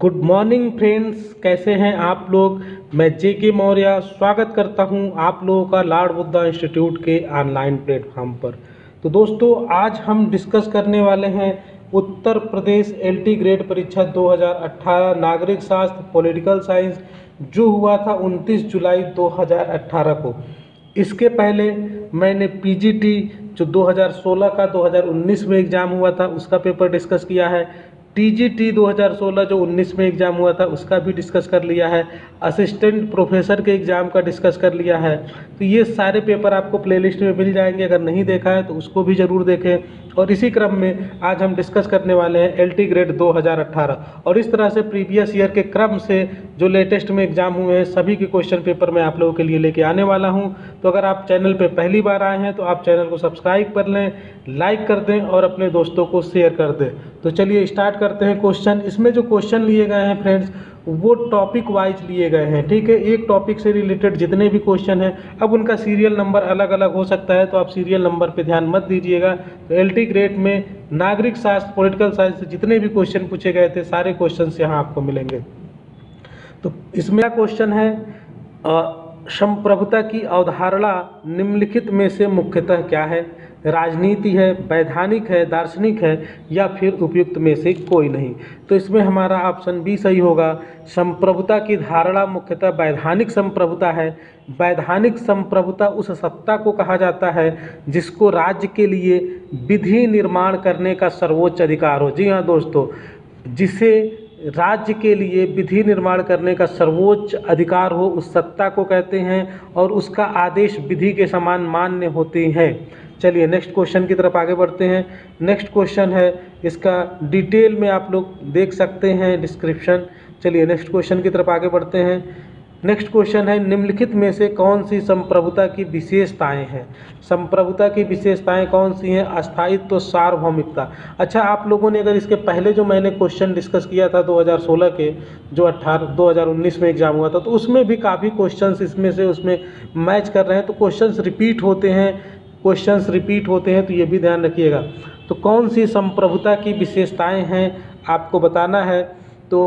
Good morning friends, कैसे हैं आप लोग। मैं जेके मौर्य स्वागत करता हूं आप लोगों का लॉर्ड बुद्धा इंस्टीट्यूट के ऑनलाइन प्लेटफॉर्म पर। तो दोस्तों, आज हम डिस्कस करने वाले हैं उत्तर प्रदेश एलटी ग्रेड परीक्षा 2018 नागरिक शास्त्र पॉलिटिकल साइंस, जो हुआ था 29 जुलाई 2018 को। इसके पहले मैंने पीजीटी जो 2016 का 2019 में एग्ज़ाम हुआ था उसका पेपर डिस्कस किया है। टीजीटी 2016 जो 19 में एग्ज़ाम हुआ था उसका भी डिस्कस कर लिया है। असिस्टेंट प्रोफेसर के एग्ज़ाम का डिस्कस कर लिया है। तो ये सारे पेपर आपको प्लेलिस्ट में मिल जाएंगे, अगर नहीं देखा है तो उसको भी ज़रूर देखें। और इसी क्रम में आज हम डिस्कस करने वाले हैं एलटी ग्रेड 2018, और इस तरह से प्रीवियस ईयर के क्रम से जो लेटेस्ट में एग्ज़ाम हुए हैं सभी के क्वेश्चन पेपर मैं आप लोगों के लिए लेके आने वाला हूं। तो अगर आप चैनल पे पहली बार आए हैं तो आप चैनल को सब्सक्राइब कर लें, लाइक कर दें और अपने दोस्तों को शेयर कर दें। तो चलिए स्टार्ट करते हैं क्वेश्चन। इसमें जो क्वेश्चन लिए गए हैं फ्रेंड्स वो टॉपिक वाइज लिए गए हैं, ठीक है। एक टॉपिक से रिलेटेड जितने भी क्वेश्चन हैं, अब उनका सीरियल नंबर अलग अलग हो सकता है, तो आप सीरियल नंबर पे ध्यान मत दीजिएगा। तो एलटी ग्रेड में नागरिक शास्त्र पॉलिटिकल साइंस से जितने भी क्वेश्चन पूछे गए थे सारे क्वेश्चन यहाँ आपको मिलेंगे। तो इसमें क्वेश्चन है संप्रभुता की अवधारणा निम्नलिखित में से मुख्यतः क्या है। राजनीति है, वैधानिक है, दार्शनिक है या फिर उपयुक्त में से कोई नहीं। तो इसमें हमारा ऑप्शन बी सही होगा। संप्रभुता की धारणा मुख्यतः वैधानिक संप्रभुता है। वैधानिक संप्रभुता उस सत्ता को कहा जाता है जिसको राज्य के लिए विधि निर्माण करने का सर्वोच्च अधिकार हो। जी हाँ दोस्तों, जिसे राज्य के लिए विधि निर्माण करने का सर्वोच्च अधिकार हो उस सत्ता को कहते हैं, और उसका आदेश विधि के समान मान्य होते हैं। चलिए नेक्स्ट क्वेश्चन की तरफ आगे बढ़ते हैं। नेक्स्ट क्वेश्चन है, इसका डिटेल में आप लोग देख सकते हैं डिस्क्रिप्शन। चलिए नेक्स्ट क्वेश्चन की तरफ आगे बढ़ते हैं। नेक्स्ट क्वेश्चन है, निम्नलिखित में से कौन सी संप्रभुता की विशेषताएं हैं। संप्रभुता की विशेषताएं कौन सी हैं। अस्थायित्व, सार्वभौमिकता। अच्छा, आप लोगों ने अगर इसके पहले जो मैंने क्वेश्चन डिस्कस किया था 2016 के जो 2019 में एग्जाम हुआ था, तो उसमें भी काफ़ी क्वेश्चंस इसमें से उसमें मैच कर रहे हैं। तो क्वेश्चंस रिपीट होते हैं, तो ये भी ध्यान रखिएगा। तो कौन सी संप्रभुता की विशेषताएं हैं आपको बताना है। तो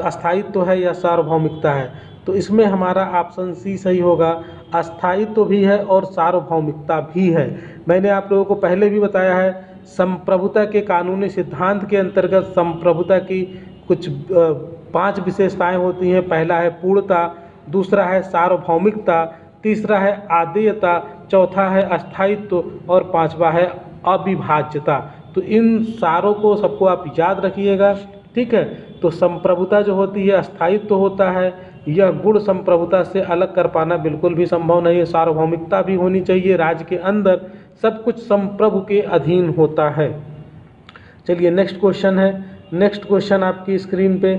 अस्थायित्व है या सार्वभौमिकता है। तो इसमें हमारा ऑप्शन सी सही होगा। अस्थायित्व भी है और सार्वभौमिकता भी है। मैंने आप लोगों को पहले भी बताया है, संप्रभुता के कानूनी सिद्धांत के अंतर्गत संप्रभुता की कुछ 5 विशेषताएं होती हैं। पहला है पूर्णता, दूसरा है सार्वभौमिकता, तीसरा है आदेयता, चौथा है अस्थायित्व और पांचवा है अविभाज्यता। तो इन सारों को सबको आप याद रखिएगा, ठीक है। तो संप्रभुता जो होती है, अस्थायित्व होता है, यह गुण संप्रभुता से अलग कर पाना बिल्कुल भी संभव नहीं है। सार्वभौमिकता भी होनी चाहिए, राज्य के अंदर सब कुछ संप्रभु के अधीन होता है। चलिए नेक्स्ट क्वेश्चन है। नेक्स्ट क्वेश्चन आपकी स्क्रीन पे,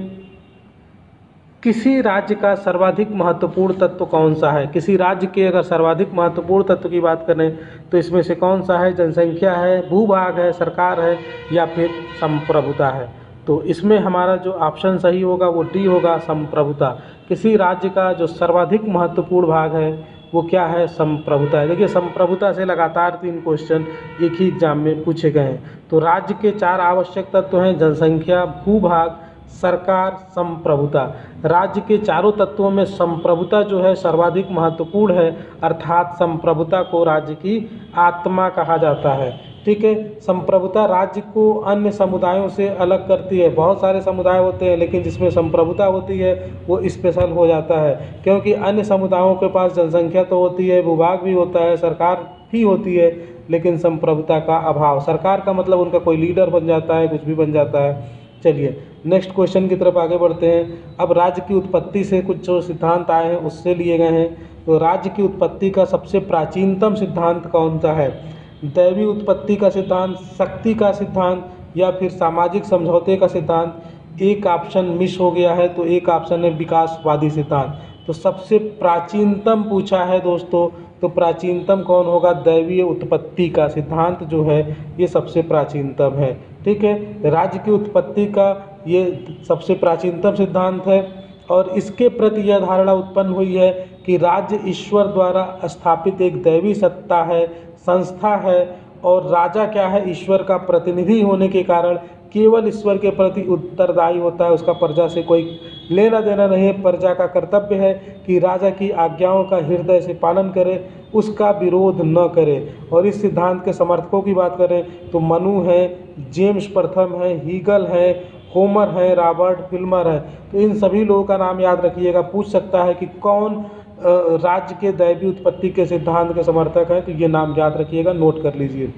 किसी राज्य का सर्वाधिक महत्वपूर्ण तत्व कौन सा है। किसी राज्य के अगर सर्वाधिक महत्वपूर्ण तत्व की बात करें तो इसमें से कौन सा है। जनसंख्या है, भूभाग है, सरकार है या फिर संप्रभुता है। तो इसमें हमारा जो ऑप्शन सही होगा वो डी होगा, संप्रभुता। किसी राज्य का जो सर्वाधिक महत्वपूर्ण भाग है वो क्या है, संप्रभुता है। देखिए, संप्रभुता से लगातार 3 क्वेश्चन एक ही एग्जाम में पूछे गए हैं। तो राज्य के 4 आवश्यक तत्व हैं, जनसंख्या, भूभाग, सरकार, संप्रभुता। राज्य के चारों तत्वों में संप्रभुता जो है सर्वाधिक महत्वपूर्ण है, अर्थात संप्रभुता को राज्य की आत्मा कहा जाता है, ठीक है। संप्रभुता राज्य को अन्य समुदायों से अलग करती है। बहुत सारे समुदाय होते हैं लेकिन जिसमें संप्रभुता होती है वो स्पेशल हो जाता है, क्योंकि अन्य समुदायों के पास जनसंख्या तो होती है, भूभाग भी होता है, सरकार भी होती है, लेकिन संप्रभुता का अभाव। सरकार का मतलब उनका कोई लीडर बन जाता है, कुछ भी बन जाता है। चलिए नेक्स्ट क्वेश्चन की तरफ आगे बढ़ते हैं। अब राज्य की उत्पत्ति से कुछ जो सिद्धांत आए हैं उससे लिए गए हैं। तो राज्य की उत्पत्ति का सबसे प्राचीनतम सिद्धांत कौन सा है। दैवी उत्पत्ति का सिद्धांत, शक्ति का सिद्धांत या फिर सामाजिक समझौते का सिद्धांत। एक ऑप्शन मिस हो गया है, तो एक ऑप्शन है विकासवादी सिद्धांत। तो सबसे प्राचीनतम पूछा है दोस्तों, तो प्राचीनतम कौन होगा, दैवीय उत्पत्ति का सिद्धांत जो है ये सबसे प्राचीनतम है, ठीक है। राज्य की उत्पत्ति का ये सबसे प्राचीनतम सिद्धांत है, और इसके प्रति यह धारणा उत्पन्न हुई है कि राज्य ईश्वर द्वारा स्थापित एक दैवी सत्ता है, संस्था है, और राजा क्या है, ईश्वर का प्रतिनिधि होने के कारण केवल ईश्वर के प्रति उत्तरदायी होता है, उसका प्रजा से कोई लेना देना नहीं है। प्रजा का कर्तव्य है कि राजा की आज्ञाओं का हृदय से पालन करे, उसका विरोध न करे। और इस सिद्धांत के समर्थकों की बात करें तो मनु है, जेम्स प्रथम है, हीगल है, होमर है, रॉबर्ट फिल्मर है। तो इन सभी लोगों का नाम याद रखिएगा, पूछ सकता है कि कौन राज्य के दैवीय उत्पत्ति के सिद्धांत के समर्थक हैं, तो ये नाम याद रखिएगा, नोट कर लीजिए।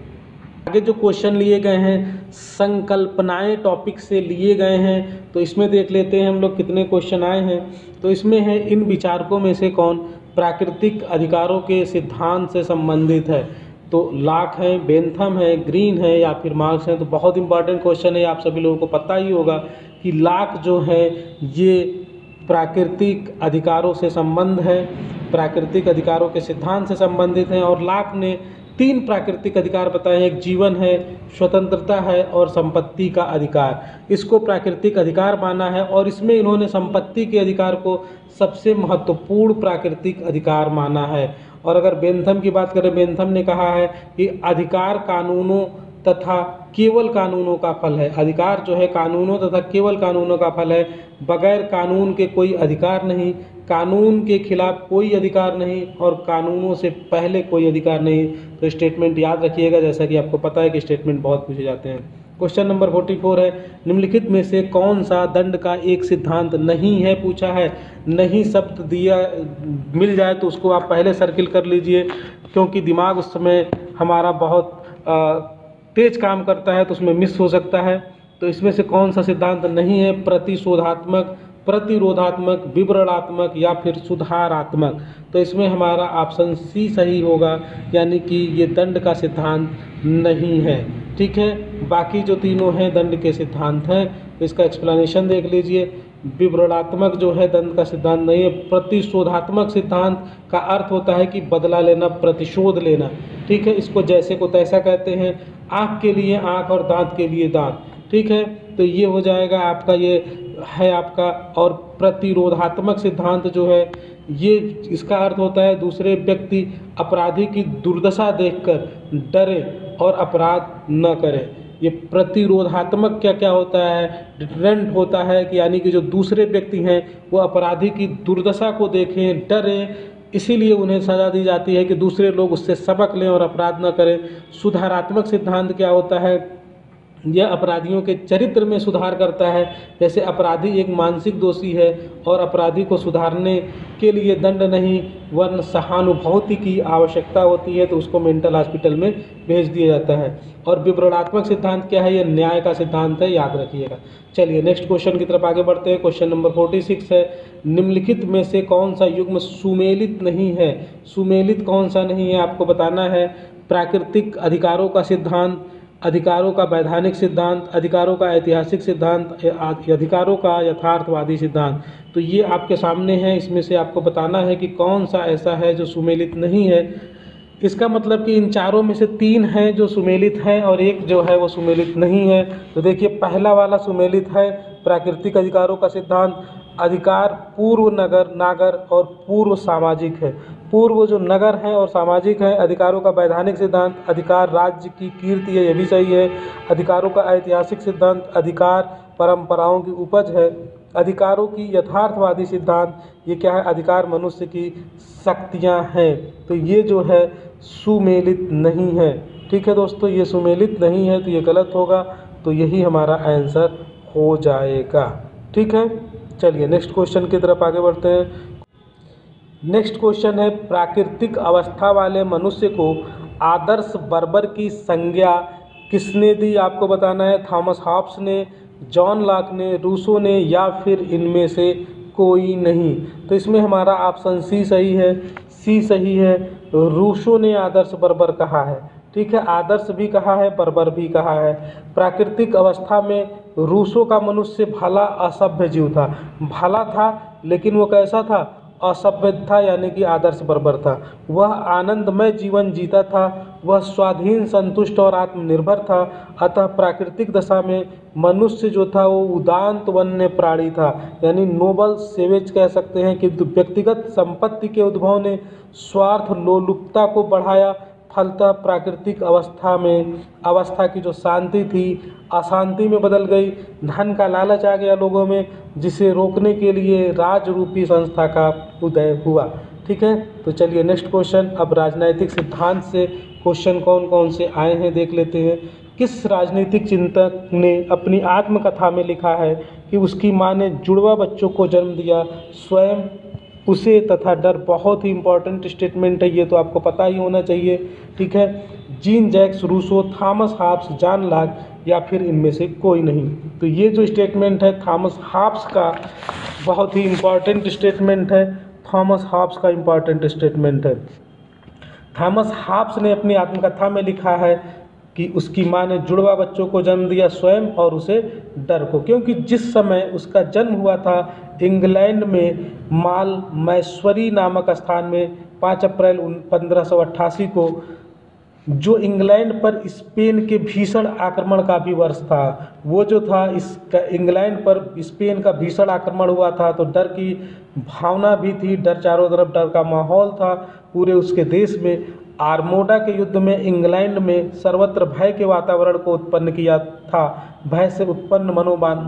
आगे जो क्वेश्चन लिए गए हैं संकल्पनाएं टॉपिक से लिए गए हैं, तो इसमें देख लेते हैं हम लोग कितने क्वेश्चन आए हैं। तो इसमें है इन विचारकों में से कौन प्राकृतिक अधिकारों के सिद्धांत से संबंधित है। तो लॉक है, बेंथम है, ग्रीन है या फिर मार्क्स है। तो बहुत इंपॉर्टेंट क्वेश्चन है, आप सभी लोगों को पता ही होगा कि लॉक जो है ये प्राकृतिक अधिकारों से संबंध है, प्राकृतिक अधिकारों के सिद्धांत से संबंधित हैं। और लॉक ने 3 प्राकृतिक अधिकार बताए हैं, एक जीवन है, स्वतंत्रता है और संपत्ति का अधिकार। इसको प्राकृतिक अधिकार माना है और इसमें इन्होंने संपत्ति के अधिकार को सबसे महत्वपूर्ण प्राकृतिक अधिकार माना है। और अगर बेंथम की बात करें, बेंथम ने कहा है कि अधिकार कानूनों तथा केवल कानूनों का फल है। अधिकार जो है कानूनों तथा केवल कानूनों का फल है, बगैर कानून के कोई अधिकार नहीं, कानून के खिलाफ कोई अधिकार नहीं और कानूनों से पहले कोई अधिकार नहीं। तो स्टेटमेंट याद रखिएगा, जैसा कि आपको पता है कि स्टेटमेंट बहुत पूछे जाते हैं। क्वेश्चन नंबर 44 है निम्नलिखित में से कौन सा दंड का एक सिद्धांत नहीं है, पूछा है। नहीं शब्द दिया मिल जाए तो उसको आप पहले सर्किल कर लीजिए, क्योंकि दिमाग उस समय हमारा बहुत तेज काम करता है तो उसमें मिस हो सकता है। तो इसमें से कौन सा सिद्धांत नहीं है, प्रतिशोधात्मक, प्रतिरोधात्मक, विवरणात्मक या फिर सुधारात्मक। तो इसमें हमारा ऑप्शन सी सही होगा, यानी कि ये दंड का सिद्धांत नहीं है। ठीक है, बाकी जो तीनों हैं दंड के सिद्धांत हैं। तो इसका एक्सप्लेनेशन देख लीजिए। विवरणात्मक जो है दंड का सिद्धांत नहीं है। प्रतिशोधात्मक सिद्धांत का अर्थ होता है कि बदला लेना, प्रतिशोध लेना। ठीक है, इसको जैसे को तैसा कहते हैं, आँख के लिए आँख और दांत के लिए दांत। ठीक है, तो ये हो जाएगा आपका, ये है आपका। और प्रतिरोधात्मक सिद्धांत जो है ये इसका अर्थ होता है दूसरे व्यक्ति अपराधी की दुर्दशा देखकर डरे और अपराध न करे। ये प्रतिरोधात्मक क्या क्या होता है, डिटरेंट होता है कि यानी कि जो दूसरे व्यक्ति हैं वो अपराधी की दुर्दशा को देखें, डरें, इसीलिए उन्हें सज़ा दी जाती है कि दूसरे लोग उससे सबक लें और अपराध न करें। सुधारात्मक सिद्धांत क्या होता है, यह अपराधियों के चरित्र में सुधार करता है। जैसे अपराधी एक मानसिक दोषी है और अपराधी को सुधारने के लिए दंड नहीं वरन सहानुभूति की आवश्यकता होती है, तो उसको मेंटल हॉस्पिटल में भेज दिया जाता है। और विवरणात्मक सिद्धांत क्या है, यह न्याय का सिद्धांत है, याद रखिएगा। चलिए नेक्स्ट क्वेश्चन की तरफ आगे बढ़ते हैं। क्वेश्चन नंबर 46 है निम्नलिखित में से कौन सा युग्म सुमेलित नहीं है। सुमेलित कौन सा नहीं है आपको बताना है। प्राकृतिक अधिकारों का सिद्धांत, अधिकारों का वैधानिक सिद्धांत, अधिकारों का ऐतिहासिक सिद्धांत, अधिकारों का यथार्थवादी सिद्धांत। तो ये आपके सामने है, इसमें से आपको बताना है कि कौन सा ऐसा है जो सुमेलित नहीं है। इसका मतलब कि इन चारों में से 3 हैं जो सुमेलित हैं और एक जो है वो सुमेलित नहीं है। तो देखिए पहला वाला सुमेलित है, प्राकृतिक अधिकारों का सिद्धांत। अधिकार पूर्व नगर, नागर और पूर्व सामाजिक है। पूर्व जो नगर है और सामाजिक है। अधिकारों का वैधानिक सिद्धांत, अधिकार राज्य की कीर्ति है, यह भी सही है। अधिकारों का ऐतिहासिक सिद्धांत, अधिकार परंपराओं की उपज है। अधिकारों की यथार्थवादी सिद्धांत, ये क्या है, अधिकार मनुष्य की शक्तियाँ हैं। तो ये जो है सुमेलित नहीं है। ठीक है दोस्तों, ये सुमेलित नहीं है तो ये गलत होगा, तो यही हमारा आंसर हो जाएगा। ठीक है, चलिए नेक्स्ट क्वेश्चन की तरफ आगे बढ़ते हैं। नेक्स्ट क्वेश्चन है प्राकृतिक अवस्था वाले मनुष्य को आदर्श बर्बर की संज्ञा किसने दी, आपको बताना है। थॉमस हॉब्स ने, जॉन लॉक ने, रूसो ने या फिर इनमें से कोई नहीं। तो इसमें हमारा ऑप्शन सी सही है, सी सही है। रूसो ने आदर्श बर्बर कहा है। ठीक है, आदर्श भी कहा है, बर्बर भी कहा है। प्राकृतिक अवस्था में रूसो का मनुष्य भला असभ्य जीव था। भला था लेकिन वो कैसा था, असभ्य था, यानी कि आदर्श बर्बर था। वह आनंदमय जीवन जीता था, वह स्वाधीन, संतुष्ट और आत्मनिर्भर था। अतः प्राकृतिक दशा में मनुष्य जो था वो उदांत वन्य प्राणी था, यानी नोबल सेवेज कह सकते हैं। कि व्यक्तिगत संपत्ति के उद्भव ने स्वार्थ लोलुपता को बढ़ाया, फलतः प्राकृतिक अवस्था की जो शांति थी अशांति में बदल गई। धन का लालच आ गया लोगों में, जिसे रोकने के लिए राजरूपी संस्था का उदय हुआ। ठीक है, तो चलिए नेक्स्ट क्वेश्चन। अब राजनैतिक सिद्धांत से क्वेश्चन कौन कौन से आए हैं देख लेते हैं। किस राजनीतिक चिंतक ने अपनी आत्मकथा में लिखा है कि उसकी मां ने जुड़वा बच्चों को जन्म दिया, स्वयं उसे तथा डर? बहुत ही इंपॉर्टेंट स्टेटमेंट है ये, तो आपको पता ही होना चाहिए। ठीक है, Jean Jacques Rousseau, Thomas Hobbes, John Locke या फिर इनमें से कोई नहीं। तो ये जो स्टेटमेंट है थॉमस हॉब्स का, बहुत ही इंपॉर्टेंट स्टेटमेंट है। थॉमस हॉब्स का इंपॉर्टेंट स्टेटमेंट है। थॉमस हॉब्स ने अपनी आत्मकथा में लिखा है कि उसकी मां ने जुड़वा बच्चों को जन्म दिया, स्वयं और उसे डर को। क्योंकि जिस समय उसका जन्म हुआ था इंग्लैंड में माल मैस्वरी नामक स्थान में 5 अप्रैल 1588 को, जो इंग्लैंड पर स्पेन के भीषण आक्रमण का भी वर्ष था। वो जो था इसका इंग्लैंड पर स्पेन का भीषण आक्रमण हुआ था, तो डर की भावना भी थी, डर चारों तरफ डर का माहौल था पूरे उसके देश में। आर्मोडा के युद्ध में इंग्लैंड में सर्वत्र भय के वातावरण को उत्पन्न किया था। भय से उत्पन्न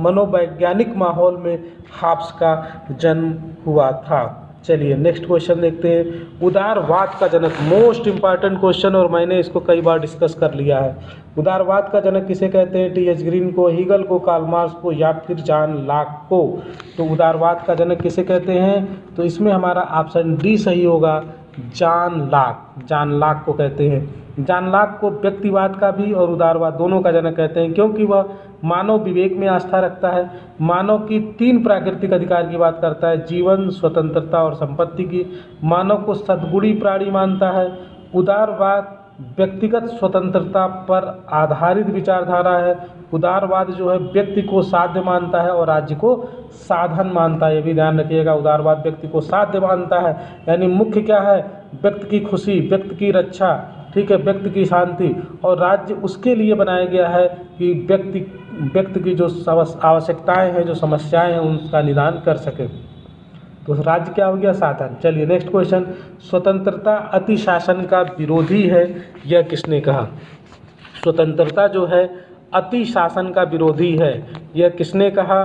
मनोवैज्ञानिक माहौल में हॉब्स का जन्म हुआ था। चलिए नेक्स्ट क्वेश्चन देखते हैं। उदारवाद का जनक, मोस्ट इंपॉर्टेंट क्वेश्चन, और मैंने इसको कई बार डिस्कस कर लिया है। उदारवाद का जनक किसे कहते हैं? टी.एच. ग्रीन को, हीगल को, कार्ल मार्क्स को या फिर जॉन लॉक को? तो उदारवाद का जनक किसे कहते हैं? तो इसमें हमारा ऑप्शन डी सही होगा, जॉन लॉक। जॉन लॉक को कहते हैं। जॉन लॉक को व्यक्तिवाद का भी और उदारवाद दोनों का जनक कहते हैं, क्योंकि वह मानव विवेक में आस्था रखता है, मानव की 3 प्राकृतिक अधिकार की बात करता है, जीवन, स्वतंत्रता और संपत्ति की, मानव को सद्गुणी प्राणी मानता है। उदारवाद व्यक्तिगत स्वतंत्रता पर आधारित विचारधारा है। उदारवाद जो है व्यक्ति को साध्य मानता है और राज्य को साधन मानता है। ये भी ध्यान रखिएगा, उदारवाद व्यक्ति को साध्य मानता है, यानी मुख्य क्या है? व्यक्ति की खुशी, व्यक्ति की रक्षा, ठीक है, व्यक्ति की शांति, और राज्य उसके लिए बनाया गया है कि व्यक्ति की जो आवश्यकताएं हैं, जो समस्याएं हैं, उनका निदान कर सके। तो राज्य क्या हो गया? साधन। चलिए नेक्स्ट क्वेश्चन। स्वतंत्रता अति शासन का विरोधी है, यह किसने कहा? स्वतंत्रता जो है अति शासन का विरोधी है, यह किसने कहा?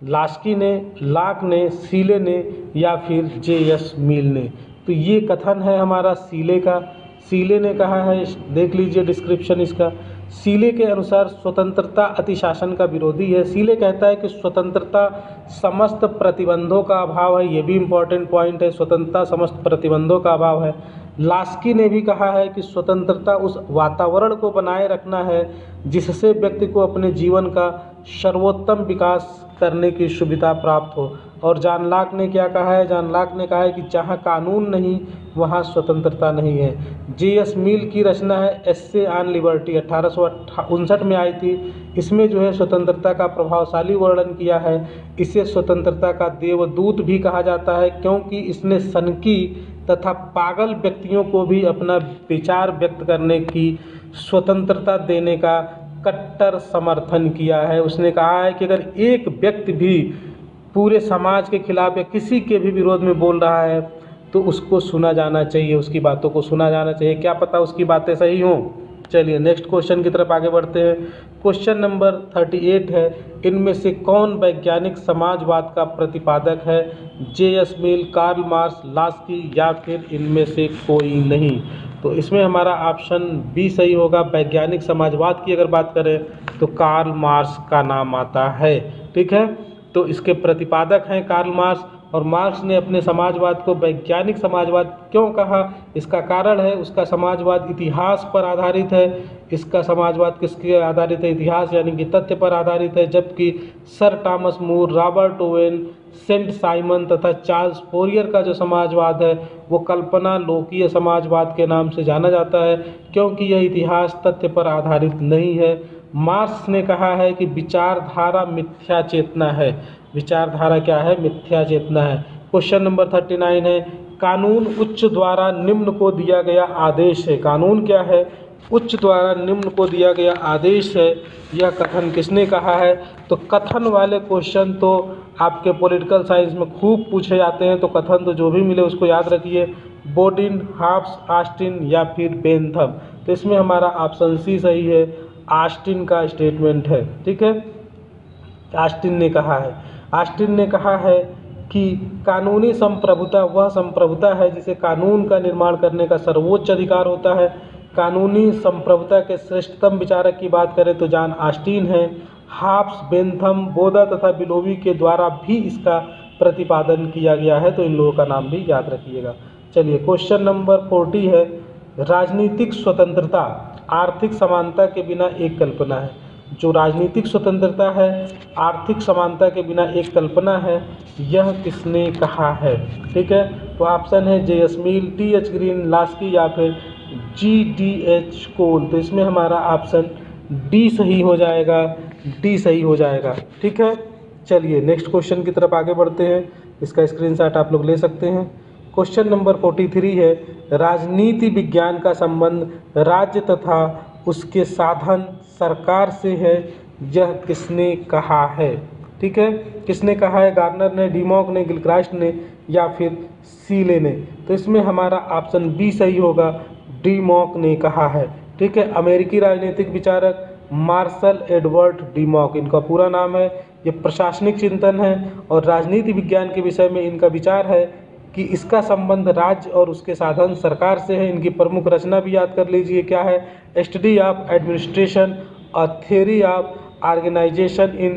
लास्की ने, लॉक ने, सीले ने या फिर जे.एस. मिल ने? तो ये कथन है हमारा सीले का। सीले ने कहा है, देख लीजिए डिस्क्रिप्शन इसका। सीले के अनुसार स्वतंत्रता अति शासन का विरोधी है। सीले कहता है कि स्वतंत्रता समस्त प्रतिबंधों का अभाव है, ये भी इम्पोर्टेंट पॉइंट है, स्वतंत्रता समस्त प्रतिबंधों का अभाव है। लास्की ने भी कहा है कि स्वतंत्रता उस वातावरण को बनाए रखना है जिससे व्यक्ति को अपने जीवन का सर्वोत्तम विकास करने की सुविधा प्राप्त हो। और जॉन लॉक ने क्या कहा है? जॉन लॉक ने कहा है कि जहाँ कानून नहीं वहाँ स्वतंत्रता नहीं है। जे.एस. मिल की रचना है एस्से ऑन लिबर्टी, 1859 में आई थी। इसमें जो है स्वतंत्रता का प्रभावशाली वर्णन किया है। इसे स्वतंत्रता का देवदूत भी कहा जाता है, क्योंकि इसने सनकी तथा पागल व्यक्तियों को भी अपना विचार व्यक्त करने की स्वतंत्रता देने का कट्टर समर्थन किया है। उसने कहा है कि अगर एक व्यक्ति भी पूरे समाज के खिलाफ या किसी के भी विरोध में बोल रहा है तो उसको सुना जाना चाहिए, उसकी बातों को सुना जाना चाहिए, क्या पता उसकी बातें सही हों। चलिए नेक्स्ट क्वेश्चन की तरफ आगे बढ़ते हैं। क्वेश्चन नंबर 38 है, इनमें से कौन वैज्ञानिक समाजवाद का प्रतिपादक है? जे.एस. मिल, कार्ल मार्क्स, लास्की या फिर इनमें से कोई नहीं? तो इसमें हमारा ऑप्शन बी सही होगा। वैज्ञानिक समाजवाद की अगर बात करें तो कार्ल मार्क्स का नाम आता है। ठीक है, तो इसके प्रतिपादक हैं कार्ल मार्क्स, और मार्क्स ने अपने समाजवाद को वैज्ञानिक समाजवाद क्यों कहा? इसका कारण है उसका समाजवाद इतिहास पर आधारित है। इसका समाजवाद किसके आधारित है? इतिहास यानी कि तथ्य पर आधारित है। जबकि sir Thomas More, Robert Owen, Saint Simon तथा चार्ल्स फोरियर का जो समाजवाद है वो कल्पना लोकीय समाजवाद के नाम से जाना जाता है, क्योंकि यह इतिहास तथ्य पर आधारित नहीं है। मार्क्स ने कहा है कि विचारधारा मिथ्या चेतना है। विचारधारा क्या है? मिथ्या चेतना है। क्वेश्चन नंबर 39 है, कानून उच्च द्वारा निम्न को दिया गया आदेश है। कानून क्या है? उच्च द्वारा निम्न को दिया गया आदेश है। यह कथन किसने कहा है? तो कथन वाले क्वेश्चन तो आपके पॉलिटिकल साइंस में खूब पूछे जाते हैं, तो कथन तो जो भी मिले उसको याद रखिए। बोडिन, हॉब्स, ऑस्टिन या फिर बेंथम। तो इसमें हमारा ऑप्शन सी सही है, ऑस्टिन का स्टेटमेंट है। ठीक है, ऑस्टिन ने कहा है। ऑस्टिन ने कहा है कि कानूनी संप्रभुता वह संप्रभुता है जिसे कानून का निर्माण करने का सर्वोच्च अधिकार होता है। कानूनी संप्रभुता के श्रेष्ठतम विचारक की बात करें तो जॉन ऑस्टिन है। हॉब्स, बेंथम, बोदा तथा बिलोवी के द्वारा भी इसका प्रतिपादन किया गया है, तो इन लोगों का नाम भी याद रखिएगा। चलिए क्वेश्चन नंबर 40 है, राजनीतिक स्वतंत्रता आर्थिक समानता के बिना एक कल्पना है। जो राजनीतिक स्वतंत्रता है आर्थिक समानता के बिना एक कल्पना है, यह किसने कहा है? ठीक है, तो ऑप्शन है जे.एस. मिल, टी.एच. ग्रीन, लास्की या फिर जी.डी.एच. कोल। तो इसमें हमारा ऑप्शन डी सही हो जाएगा, डी सही हो जाएगा। ठीक है, चलिए नेक्स्ट क्वेश्चन की तरफ आगे बढ़ते हैं। इसका स्क्रीनशॉट आप लोग ले सकते हैं। क्वेश्चन नंबर 43 है, राजनीति विज्ञान का संबंध राज्य तथा उसके साधन सरकार से है, यह किसने कहा है? ठीक है, किसने कहा है? गार्नर ने, डिमॉक ने, गिलक्रास्ट ने या फिर सीले ने। तो इसमें हमारा ऑप्शन बी सही होगा, डिमॉक ने कहा है। ठीक है, अमेरिकी राजनीतिक विचारक मार्शल एडवर्ड डिमॉक इनका पूरा नाम है। ये प्रशासनिक चिंतन है और राजनीति विज्ञान के विषय में इनका विचार है कि इसका संबंध राज्य और उसके साधन सरकार से है। इनकी प्रमुख रचना भी याद कर लीजिए, क्या है? Study of administration, a theory of organisation in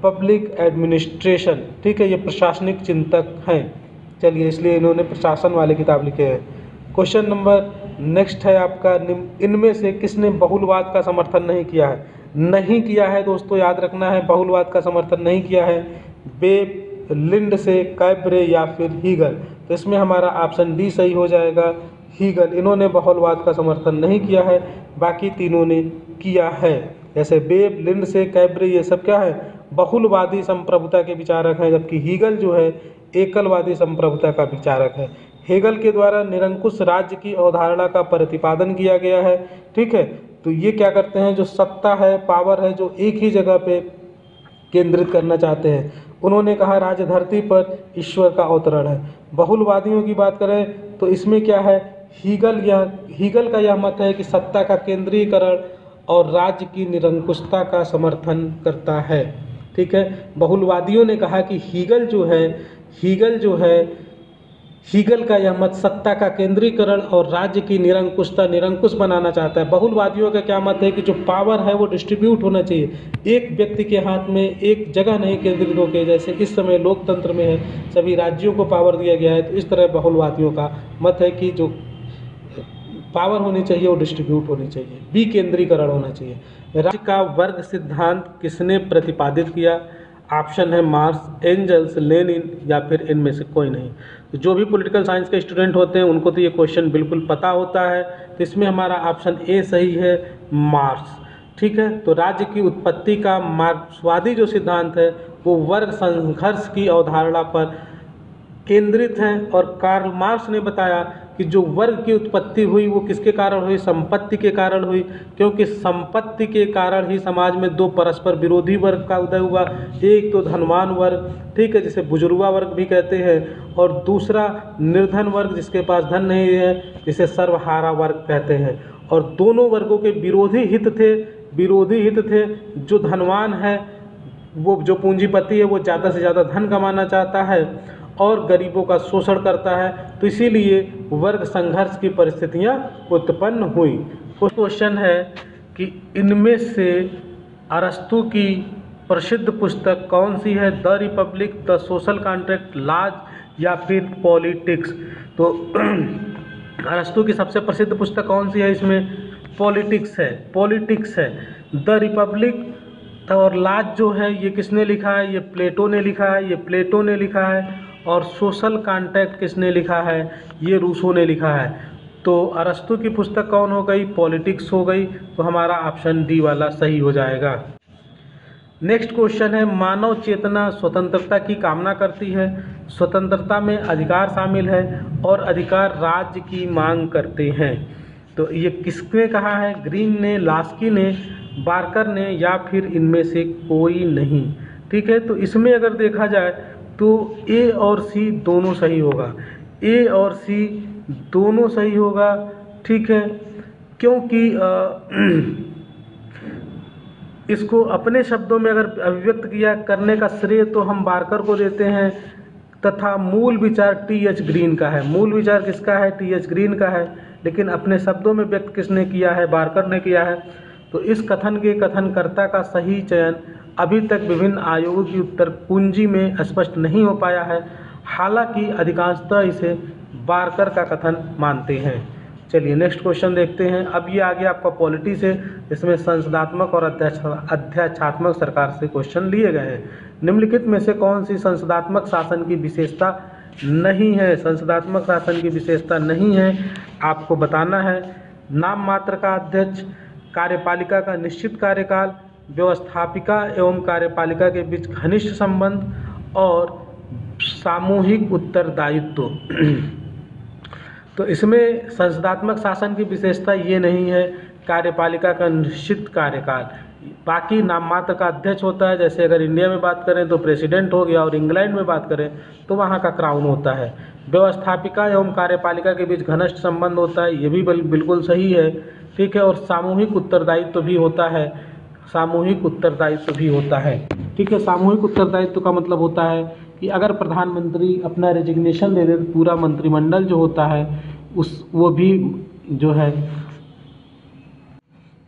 public administration. ठीक है, ये प्रशासनिक चिंतक हैं। चलिए, इसलिए इन्होंने प्रशासन वाले किताब लिखे हैं। क्वेश्चन नंबर नेक्स्ट है आपका, इनमें से किसने बहुलवाद का समर्थन नहीं किया है? नहीं किया है दोस्तों, याद रखना है, बहुलवाद का समर्थन नहीं किया है। बेब, लिंड से, कैब्रे या फिर हीगल। तो इसमें हमारा ऑप्शन डी सही हो जाएगा, हीगल। इन्होंने बहुलवाद का समर्थन नहीं किया है, बाकी तीनों ने किया है। जैसे बेब, लिंड से, कैब्रे, ये सब क्या है? बहुलवादी संप्रभुता के विचारक हैं, जबकि हीगल जो है एकलवादी संप्रभुता का विचारक है। हेगल के द्वारा निरंकुश राज्य की अवधारणा का प्रतिपादन किया गया है। ठीक है, तो ये क्या करते हैं, जो सत्ता है, पावर है, जो एक ही जगह पे केंद्रित करना चाहते हैं। उन्होंने कहा राज्य धरती पर ईश्वर का अवतरण है। बहुलवादियों की बात करें तो इसमें क्या है, हीगल का यह मत है कि सत्ता का केंद्रीकरण और राज्य की निरंकुशता का समर्थन करता है। ठीक है, बहुलवादियों ने कहा कि हीगल का यह मत सत्ता का केंद्रीकरण और राज्य की निरंकुश बनाना चाहता है। बहुलवादियों का क्या मत है कि जो पावर है वो डिस्ट्रीब्यूट होना चाहिए, एक व्यक्ति के हाथ में एक जगह नहीं केंद्रित होकर, जैसे इस समय लोकतंत्र में है सभी राज्यों को पावर दिया गया है। तो इस तरह बहुलवादियों का मत है कि जो पावर होनी चाहिए वो डिस्ट्रीब्यूट होनी चाहिए, विकेंद्रीकरण होना चाहिए। राज्य का वर्ग सिद्धांत किसने प्रतिपादित किया? ऑप्शन है मार्क्स, एंजल्स, लेनिन या फिर इनमें से कोई नहीं। तो जो भी पॉलिटिकल साइंस के स्टूडेंट होते हैं उनको तो ये क्वेश्चन बिल्कुल पता होता है। तो इसमें हमारा ऑप्शन ए सही है, मार्क्स। ठीक है, तो राज्य की उत्पत्ति का मार्क्सवादी जो सिद्धांत है वो वर्ग संघर्ष की अवधारणा पर केंद्रित है। और कार्ल मार्क्स ने बताया कि जो वर्ग की उत्पत्ति हुई वो किसके कारण हुई? संपत्ति के कारण हुई, क्योंकि संपत्ति के कारण ही समाज में दो परस्पर विरोधी वर्ग का उदय हुआ। एक तो धनवान वर्ग, ठीक है, जिसे बुजुर्गा वर्ग भी कहते हैं, और दूसरा निर्धन वर्ग जिसके पास धन नहीं है, जिसे सर्वहारा वर्ग कहते हैं। और दोनों वर्गों के विरोधी हित थे। जो धनवान है, वो जो पूंजीपति है, वो ज़्यादा से ज़्यादा धन कमाना चाहता है और गरीबों का शोषण करता है। तो इसीलिए वर्ग संघर्ष की परिस्थितियां उत्पन्न हुई। क्वेश्चन है कि इनमें से अरस्तु की प्रसिद्ध पुस्तक कौन सी है? The republic, the social contract, laws या फिर पॉलिटिक्स। तो अरस्तु की सबसे प्रसिद्ध पुस्तक कौन सी है? इसमें पॉलिटिक्स है। द रिपब्लिक और लॉज जो है ये किसने लिखा है? ये प्लेटो ने लिखा है। और सोशल कॉन्ट्रैक्ट किसने लिखा है? ये रूसो ने लिखा है। तो अरस्तु की पुस्तक कौन हो गई? पॉलिटिक्स हो गई। तो हमारा ऑप्शन डी वाला सही हो जाएगा। नेक्स्ट क्वेश्चन है, मानव चेतना स्वतंत्रता की कामना करती है। स्वतंत्रता में अधिकार शामिल है और अधिकार राज्य की मांग करते हैं। तो ये किसने कहा है? ग्रीन ने, लास्की ने, बार्कर ने या फिर इनमें से कोई नहीं। ठीक है, तो इसमें अगर देखा जाए तो ए और सी दोनों सही होगा। ए और सी दोनों सही होगा। ठीक है, क्योंकि इसको अपने शब्दों में अगर अभिव्यक्त किया करने का श्रेय तो हम बारकर को देते हैं, तथा मूल विचार टी एच ग्रीन का है। मूल विचार किसका है? टी एच ग्रीन का है। लेकिन अपने शब्दों में व्यक्त किसने किया है? बारकर ने किया है। तो इस कथन के कथनकर्ता का सही चयन अभी तक विभिन्न आयोगों की उत्तर कुंजी में स्पष्ट नहीं हो पाया है, हालांकि अधिकांशतः इसे बारकर का कथन मानते हैं। चलिए नेक्स्ट क्वेश्चन देखते हैं। अब ये आ गया आपका पॉलिटी से, इसमें संसदात्मक और अध्याचात्मक सरकार से क्वेश्चन लिए गए हैं। निम्नलिखित में से कौन सी संसदात्मक शासन की विशेषता नहीं है? संसदात्मक शासन की विशेषता नहीं है, आपको बताना है। नाम मात्र का अध्यक्ष, कार्यपालिका का निश्चित कार्यकाल, व्यवस्थापिका एवं कार्यपालिका के बीच घनिष्ठ संबंध और सामूहिक उत्तरदायित्व। तो इसमें संसदात्मक शासन की विशेषता ये नहीं है, कार्यपालिका का निश्चित कार्यकाल। बाकी नाम मात्र का अध्यक्ष होता है, जैसे अगर इंडिया में बात करें तो प्रेसिडेंट हो गया, और इंग्लैंड में बात करें तो वहाँ का क्राउन होता है। व्यवस्थापिका एवं कार्यपालिका के बीच घनिष्ठ संबंध होता है, ये भी बिल्कुल सही है। ठीक है, और सामूहिक उत्तरदायित्व भी होता है। सामूहिक उत्तरदायित्व भी होता है। ठीक है, सामूहिक उत्तरदायित्व का मतलब होता है कि अगर प्रधानमंत्री अपना रेजिग्नेशन दे दे तो पूरा मंत्रिमंडल जो होता है वो भी जो है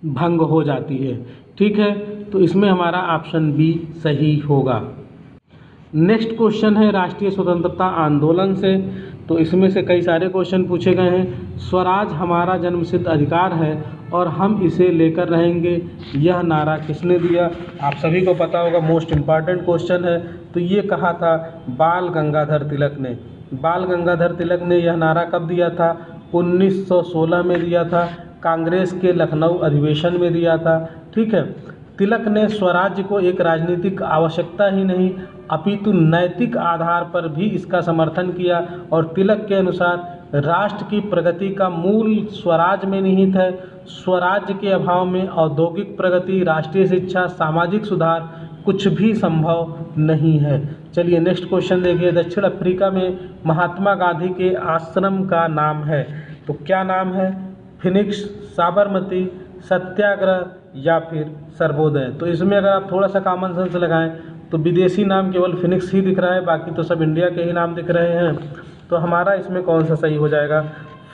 भंग हो जाती है। ठीक है, तो इसमें हमारा ऑप्शन बी सही होगा। नेक्स्ट क्वेश्चन है राष्ट्रीय स्वतंत्रता आंदोलन से। तो इसमें से कई सारे क्वेश्चन पूछे गए हैं। स्वराज हमारा जन्मसिद्ध अधिकार है और हम इसे लेकर रहेंगे, यह नारा किसने दिया? आप सभी को पता होगा, मोस्ट इम्पॉर्टेंट क्वेश्चन है। तो ये कहा था बाल गंगाधर तिलक ने। बाल गंगाधर तिलक ने यह नारा कब दिया था? 1916 में दिया था, कांग्रेस के लखनऊ अधिवेशन में दिया था। ठीक है, तिलक ने स्वराज्य को एक राजनीतिक आवश्यकता ही नहीं अपितु नैतिक आधार पर भी इसका समर्थन किया, और तिलक के अनुसार राष्ट्र की प्रगति का मूल स्वराज में निहित है। स्वराज्य के अभाव में औद्योगिक प्रगति, राष्ट्रीय शिक्षा, सामाजिक सुधार कुछ भी संभव नहीं है। चलिए नेक्स्ट क्वेश्चन देखिए। दक्षिण अफ्रीका में महात्मा गांधी के आश्रम का नाम है, तो क्या नाम है? फिनिक्स, साबरमती, सत्याग्रह या फिर सर्वोदय। तो इसमें अगर आप थोड़ा सा कॉमन सेंस लगाएं तो विदेशी नाम केवल फिनिक्स ही दिख रहा है, बाकी तो सब इंडिया के ही नाम दिख रहे हैं। तो हमारा इसमें कौन सा सही हो जाएगा?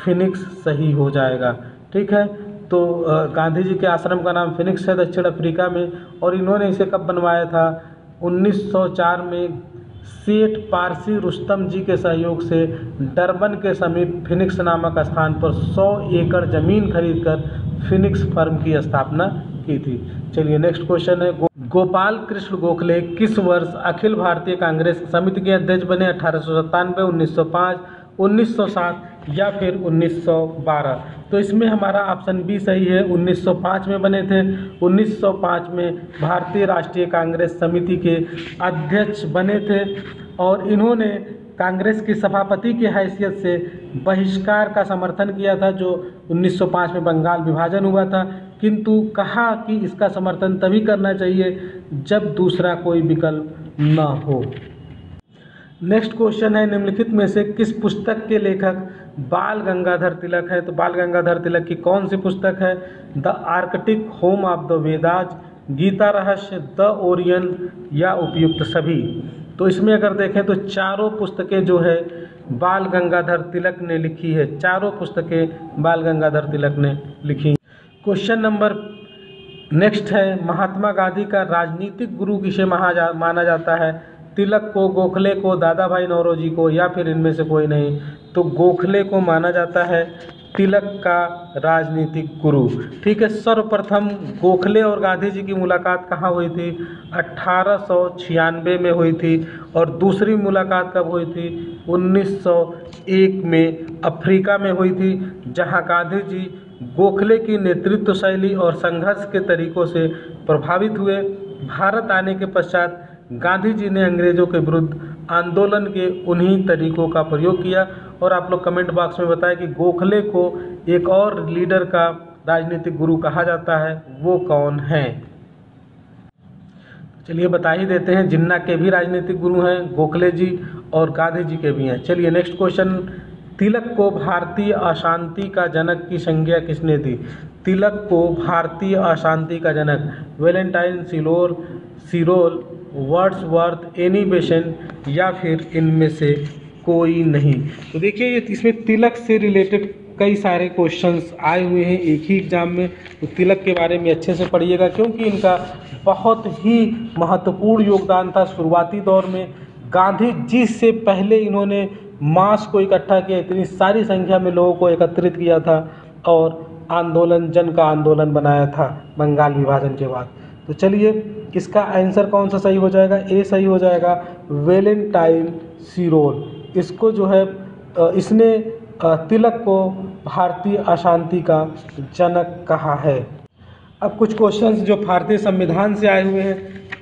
फिनिक्स सही हो जाएगा। ठीक है, तो गांधी जी के आश्रम का नाम फिनिक्स है दक्षिण अफ्रीका में, और इन्होंने इसे कब बनवाया था? 1904 में सेठ पारसी रुस्तम जी के सहयोग से डरबन के समीप फिनिक्स नामक स्थान पर 100 एकड़ जमीन खरीदकर फिनिक्स फर्म की स्थापना की थी। चलिए नेक्स्ट क्वेश्चन है। गोपाल कृष्ण गोखले किस वर्ष अखिल भारतीय कांग्रेस समिति के अध्यक्ष बने? 1897, 1905, 1907 या फिर 1912। तो इसमें हमारा ऑप्शन बी सही है, 1905 में बने थे। 1905 में भारतीय राष्ट्रीय कांग्रेस समिति के अध्यक्ष बने थे, और इन्होंने कांग्रेस की सभापति की हैसियत से बहिष्कार का समर्थन किया था, जो 1905 में बंगाल विभाजन हुआ था, किंतु कहा कि इसका समर्थन तभी करना चाहिए जब दूसरा कोई विकल्प न हो। नेक्स्ट क्वेश्चन है, निम्नलिखित में से किस पुस्तक के लेखक बाल गंगाधर तिलक है? तो बाल गंगाधर तिलक की कौन सी पुस्तक है? The Arctic home of the Vedas, Gita Rahasya, the Orion या उपयुक्त सभी। तो इसमें अगर देखें तो चारों पुस्तकें जो है बाल गंगाधर तिलक ने लिखी है। चारों पुस्तकें बाल गंगाधर तिलक ने लिखी। क्वेश्चन नंबर नेक्स्ट है, महात्मा गांधी का राजनीतिक गुरु किसे माना जाता है? तिलक को, गोखले को, दादा भाई नौरोजी को या फिर इनमें से कोई नहीं? तो गोखले को माना जाता है तिलक का राजनीतिक गुरु। ठीक है, सर्वप्रथम गोखले और गांधी जी की मुलाकात कहाँ हुई थी? 1896 में हुई थी, और दूसरी मुलाकात कब हुई थी? 1901 में अफ्रीका में हुई थी, जहाँ गांधी जी गोखले की नेतृत्व शैली और संघर्ष के तरीकों से प्रभावित हुए। भारत आने के पश्चात गांधी जी ने अंग्रेजों के विरुद्ध आंदोलन के उन्हीं तरीकों का प्रयोग किया। और आप लोग कमेंट बॉक्स में बताएं कि गोखले को एक और लीडर का राजनीतिक गुरु कहा जाता है, वो कौन है? चलिए बता ही देते हैं, जिन्ना के भी राजनीतिक गुरु हैं गोखले जी, और गांधी जी के भी हैं। चलिए नेक्स्ट क्वेश्चन तिलक को भारतीय अशांति का जनक की संज्ञा किसने दी? तिलक को भारतीय अशांति का जनक वैलेंटाइन, सिरोल, वर्ड्सवर्थ, एनी बेसेंट या फिर इनमें से कोई नहीं। तो देखिए ये इसमें तिलक से रिलेटेड कई सारे क्वेश्चंस आए हुए हैं एक ही एग्जाम में। तो तिलक के बारे में अच्छे से पढ़िएगा क्योंकि इनका बहुत ही महत्वपूर्ण योगदान था शुरुआती दौर में। गांधी जी से पहले इन्होंने मास को इकट्ठा किया, इतनी सारी संख्या में लोगों को एकत्रित किया था और आंदोलन, जन का आंदोलन बनाया था बंगाल विभाजन के बाद। तो चलिए इसका आंसर कौन सा सही हो जाएगा? ए सही हो जाएगा, वैलेंटाइन सिरोल। इसको जो है इसने तिलक को भारतीय अशांति का जनक कहा है। अब कुछ क्वेश्चंस जो भारतीय संविधान से आए हुए हैं,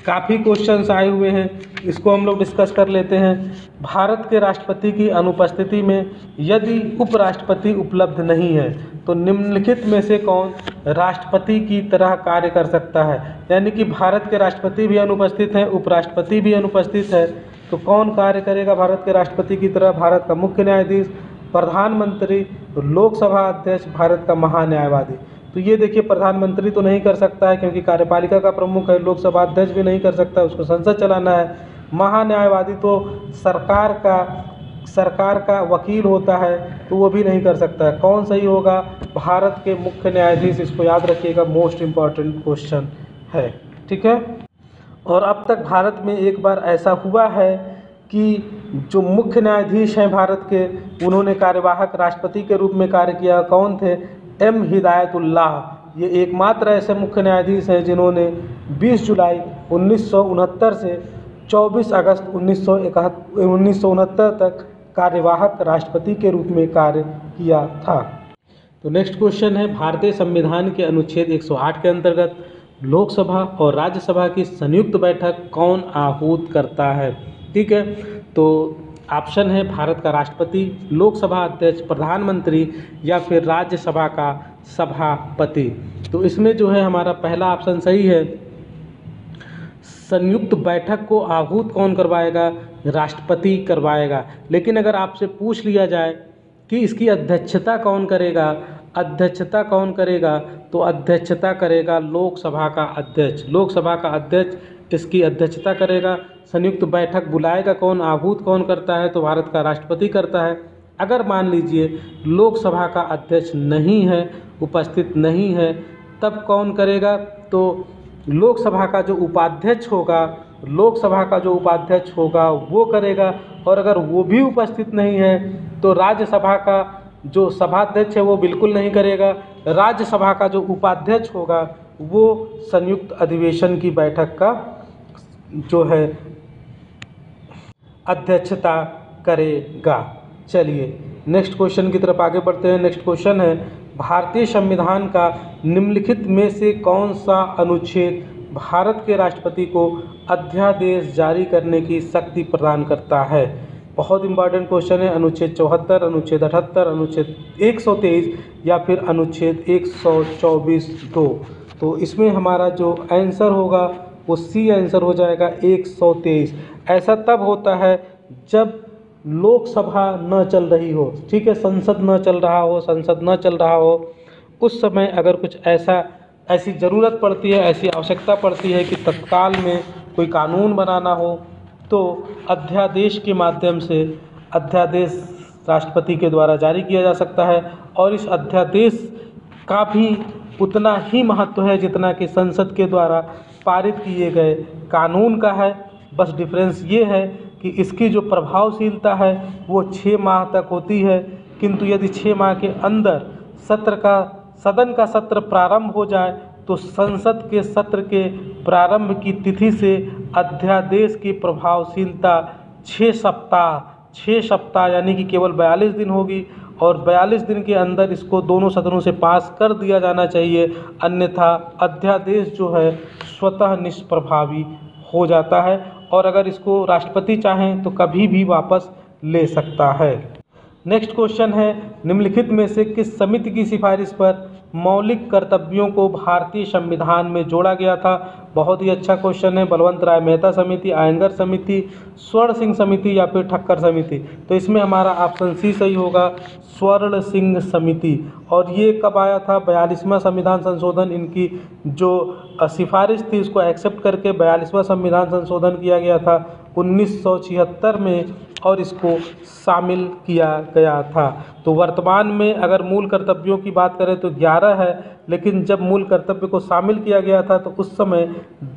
काफ़ी क्वेश्चंस आए हुए हैं, इसको हम लोग डिस्कस कर लेते हैं। भारत के राष्ट्रपति की अनुपस्थिति में यदि उपराष्ट्रपति उपलब्ध नहीं है तो निम्नलिखित में से कौन राष्ट्रपति की तरह कार्य कर सकता है? यानी कि भारत के राष्ट्रपति भी अनुपस्थित हैं, उपराष्ट्रपति भी अनुपस्थित है, तो कौन कार्य करेगा भारत के राष्ट्रपति की तरह? भारत का मुख्य न्यायाधीश, प्रधानमंत्री, लोकसभा अध्यक्ष, भारत का महान्यायवादी। तो ये देखिए प्रधानमंत्री तो नहीं कर सकता है क्योंकि कार्यपालिका का प्रमुख है, लोकसभा अध्यक्ष भी नहीं कर सकता, उसको संसद चलाना है। महान्यायवादी तो सरकार का वकील होता है तो वो भी नहीं कर सकता है। कौन सही होगा? भारत के मुख्य न्यायाधीश। इसको याद रखिएगा, मोस्ट इम्पॉर्टेंट क्वेश्चन है, ठीक है। और अब तक भारत में एक बार ऐसा हुआ है कि जो मुख्य न्यायाधीश हैं भारत के, उन्होंने कार्यवाहक राष्ट्रपति के रूप में कार्य किया। कौन थे? एम हिदायतुल्लाह। ये एकमात्र ऐसे मुख्य न्यायाधीश हैं जिन्होंने 20 जुलाई 1969 से 24 अगस्त 1969 तक कार्यवाहक राष्ट्रपति के रूप में कार्य किया था। तो नेक्स्ट क्वेश्चन है, भारतीय संविधान के अनुच्छेद 108 के अंतर्गत लोकसभा और राज्यसभा की संयुक्त बैठक कौन आहूत करता है? ठीक है, तो ऑप्शन है भारत का राष्ट्रपति, लोकसभा अध्यक्ष, प्रधानमंत्री या फिर राज्यसभा का सभापति। तो इसमें जो है हमारा पहला ऑप्शन सही है। संयुक्त बैठक को आहूत कौन करवाएगा? राष्ट्रपति करवाएगा। लेकिन अगर आपसे पूछ लिया जाए कि इसकी अध्यक्षता कौन करेगा, तो अध्यक्षता करेगा लोकसभा का अध्यक्ष। लोकसभा का अध्यक्ष इसकी अध्यक्षता करेगा। संयुक्त बैठक बुलाएगा कौन, आहूत कौन करता है? तो भारत का राष्ट्रपति करता है। अगर मान लीजिए लोकसभा का अध्यक्ष नहीं है, उपस्थित नहीं है, तब कौन करेगा? तो लोकसभा का जो उपाध्यक्ष होगा वो करेगा। और अगर वो भी उपस्थित नहीं है तो राज्यसभा का जो सभाध्यक्ष है वो बिल्कुल नहीं करेगा। राज्यसभा का जो उपाध्यक्ष होगा वो संयुक्त अधिवेशन की बैठक का जो है अध्यक्षता करेगा। चलिए नेक्स्ट क्वेश्चन की तरफ आगे बढ़ते हैं। नेक्स्ट क्वेश्चन है, भारतीय संविधान का निम्नलिखित में से कौन सा अनुच्छेद भारत के राष्ट्रपति को अध्यादेश जारी करने की शक्ति प्रदान करता है? बहुत इंपॉर्टेंट क्वेश्चन है। अनुच्छेद 74, अनुच्छेद 78, अनुच्छेद 123 या फिर अनुच्छेद 124(2)। तो इसमें हमारा जो आंसर होगा वो सी आंसर हो जाएगा 123। ऐसा तब होता है जब लोकसभा न चल रही हो, ठीक है, संसद न चल रहा हो, उस समय अगर कुछ ऐसी ज़रूरत पड़ती है, ऐसी आवश्यकता पड़ती है कि तत्काल में कोई कानून बनाना हो तो अध्यादेश के माध्यम से अध्यादेश राष्ट्रपति के द्वारा जारी किया जा सकता है। और इस अध्यादेश का भी उतना ही महत्व है जितना कि संसद के द्वारा पारित किए गए कानून का है। बस डिफरेंस ये है कि इसकी जो प्रभावशीलता है वो 6 माह तक होती है, किंतु यदि 6 माह के अंदर सदन का सत्र प्रारंभ हो जाए तो संसद के सत्र के प्रारंभ की तिथि से अध्यादेश की प्रभावशीलता 6 सप्ताह यानी कि केवल 42 दिन होगी। और 42 दिन के अंदर इसको दोनों सदनों से पास कर दिया जाना चाहिए, अन्यथा अध्यादेश जो है स्वतः निष्प्रभावी हो जाता है। और अगर इसको राष्ट्रपति चाहें तो कभी भी वापस ले सकता है। नेक्स्ट क्वेश्चन है, निम्नलिखित में से किस समिति की सिफारिश पर मौलिक कर्तव्यों को भारतीय संविधान में जोड़ा गया था? बहुत ही अच्छा क्वेश्चन है। बलवंत राय मेहता समिति, आयंगर समिति, स्वर्ण सिंह समिति या फिर ठक्कर समिति? तो इसमें हमारा ऑप्शन सी सही होगा, स्वर्ण सिंह समिति। और ये कब आया था? 42वां संविधान संशोधन, इनकी जो सिफारिश थी उसको एक्सेप्ट करके 42वां संविधान संशोधन किया गया था 1976 में, और इसको शामिल किया गया था। तो वर्तमान में अगर मूल कर्तव्यों की बात करें तो 11 है, लेकिन जब मूल कर्तव्य को शामिल किया गया था तो उस समय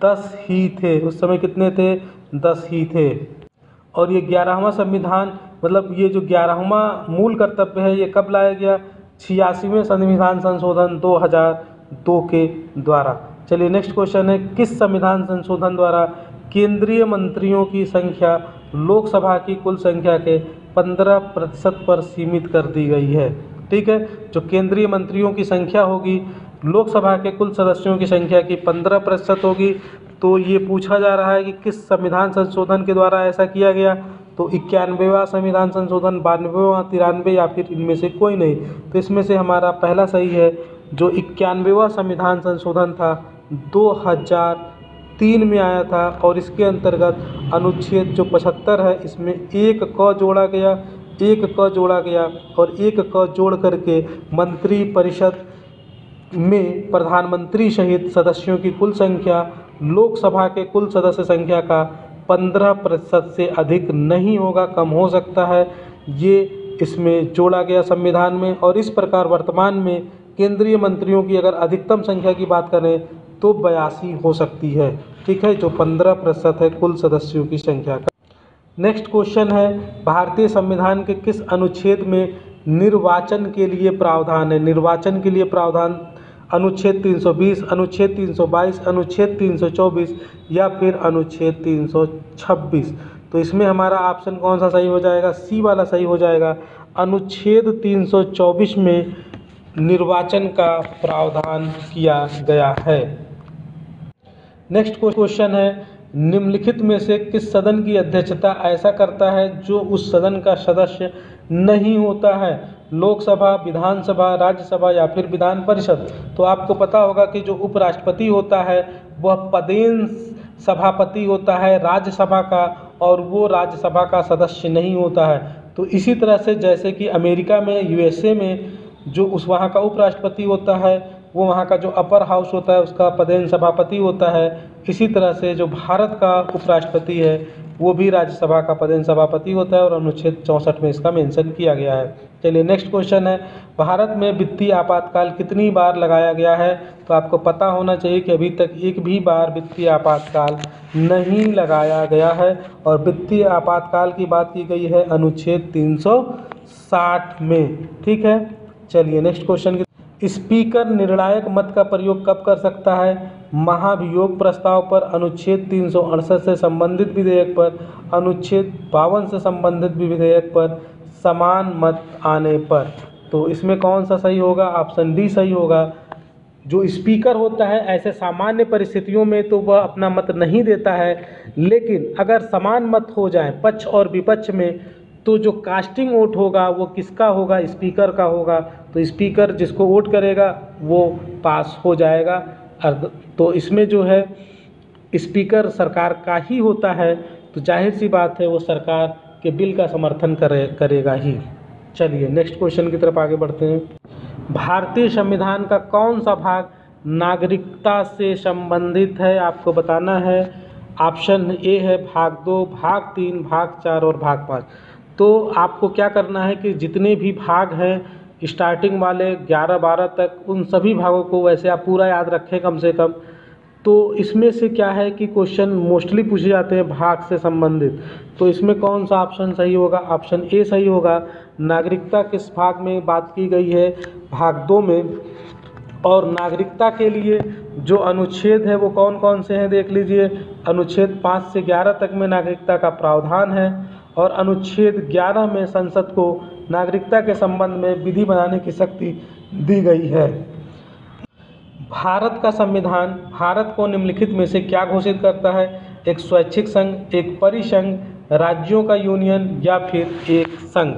10 ही थे। उस समय कितने थे? 10 ही थे। और ये 11वां संविधान, मतलब ये जो 11वां मूल कर्तव्य है, ये कब लाया गया? 86वें संविधान संशोधन 2002 के द्वारा। चलिए नेक्स्ट क्वेश्चन है, किस संविधान संशोधन द्वारा केंद्रीय मंत्रियों की संख्या लोकसभा की कुल संख्या के 15% पर सीमित कर दी गई है? ठीक है, जो केंद्रीय मंत्रियों की संख्या होगी लोकसभा के कुल सदस्यों की संख्या की 15% होगी। तो ये पूछा जा रहा है कि किस संविधान संशोधन के द्वारा ऐसा किया गया? तो 91वां संविधान संशोधन, 92वां, 93 या फिर इनमें से कोई नहीं? तो इसमें से हमारा पहला सही है, जो 91वां संविधान संशोधन था 2003 में आया था, और इसके अंतर्गत अनुच्छेद जो 75 है इसमें एक क जोड़ा गया, एक क जोड़ा गया, और एक क जोड़ करके मंत्री परिषद में प्रधानमंत्री सहित सदस्यों की कुल संख्या लोकसभा के कुल सदस्य संख्या का 15% से अधिक नहीं होगा, कम हो सकता है। ये इसमें जोड़ा गया संविधान में। और इस प्रकार वर्तमान में केंद्रीय मंत्रियों की अगर अधिकतम संख्या की बात करें तो 82 हो सकती है। ठीक है, जो 15% है कुल सदस्यों की संख्या का। नेक्स्ट क्वेश्चन है, भारतीय संविधान के किस अनुच्छेद में निर्वाचन के लिए प्रावधान है? निर्वाचन के लिए प्रावधान अनुच्छेद 320, अनुच्छेद 322, अनुच्छेद 324 या फिर अनुच्छेद 326? तो इसमें हमारा ऑप्शन कौन सा सही हो जाएगा? सी वाला सही हो जाएगा। अनुच्छेद 324 में निर्वाचन का प्रावधान किया गया है। नेक्स्ट क्वेश्चन है, निम्नलिखित में से किस सदन की अध्यक्षता ऐसा करता है जो उस सदन का सदस्य नहीं होता है? लोकसभा, विधानसभा, राज्यसभा या फिर विधान परिषद? तो आपको पता होगा कि जो उपराष्ट्रपति होता है वह पदेन सभापति होता है राज्यसभा का, और वो राज्यसभा का सदस्य नहीं होता है। तो इसी तरह से जैसे कि अमेरिका में, यूएसए में जो उस वहाँ का उपराष्ट्रपति होता है वो वहाँ का जो अपर हाउस होता है उसका पदेन सभापति होता है, इसी तरह से जो भारत का उपराष्ट्रपति है वो भी राज्यसभा का पदेन सभापति होता है, और अनुच्छेद 64 में इसका मेंशन किया गया है। चलिए नेक्स्ट क्वेश्चन है, भारत में वित्तीय आपातकाल कितनी बार लगाया गया है? तो आपको पता होना चाहिए कि अभी तक एक भी बार वित्तीय आपातकाल नहीं लगाया गया है, और वित्तीय आपातकाल की बात की गई है अनुच्छेद 360 में। ठीक है, चलिए नेक्स्ट क्वेश्चन की, स्पीकर निर्णायक मत का प्रयोग कब कर सकता है? महाभियोग प्रस्ताव पर, अनुच्छेद 368 से संबंधित विधेयक पर, अनुच्छेद 52 से संबंधित विधेयक पर, समान मत आने पर? तो इसमें कौन सा सही होगा? ऑप्शन डी सही होगा। जो स्पीकर होता है ऐसे सामान्य परिस्थितियों में तो वह अपना मत नहीं देता है, लेकिन अगर समान मत हो जाए पक्ष और विपक्ष में तो जो कास्टिंग वोट होगा वो किसका होगा? स्पीकर का होगा। तो स्पीकर जिसको वोट करेगा वो पास हो जाएगा। तो इसमें जो है स्पीकर सरकार का ही होता है, तो जाहिर सी बात है वो सरकार के बिल का समर्थन करेगा ही। चलिए नेक्स्ट क्वेश्चन की तरफ आगे बढ़ते हैं। भारतीय संविधान का कौन सा भाग नागरिकता से संबंधित है? आपको बताना है। ऑप्शन ए है भाग 2, भाग 3, भाग 4 और भाग 5। तो आपको क्या करना है कि जितने भी भाग हैं स्टार्टिंग वाले 11-12 तक, उन सभी भागों को वैसे आप पूरा याद रखें कम से कम। तो इसमें से क्या है कि क्वेश्चन मोस्टली पूछे जाते हैं भाग से संबंधित। तो इसमें कौन सा ऑप्शन सही होगा? ऑप्शन ए सही होगा। नागरिकता किस भाग में बात की गई है? भाग 2 में। और नागरिकता के लिए जो अनुच्छेद है वो कौन कौन से हैं देख लीजिए। अनुच्छेद 5 से 11 तक में नागरिकता का प्रावधान है, और अनुच्छेद 11 में संसद को नागरिकता के संबंध में विधि बनाने की शक्ति दी गई है। भारत का संविधान भारत को निम्नलिखित में से क्या घोषित करता है? एक स्वैच्छिक संघ, एक परिसंघ, राज्यों का यूनियन या फिर एक संघ?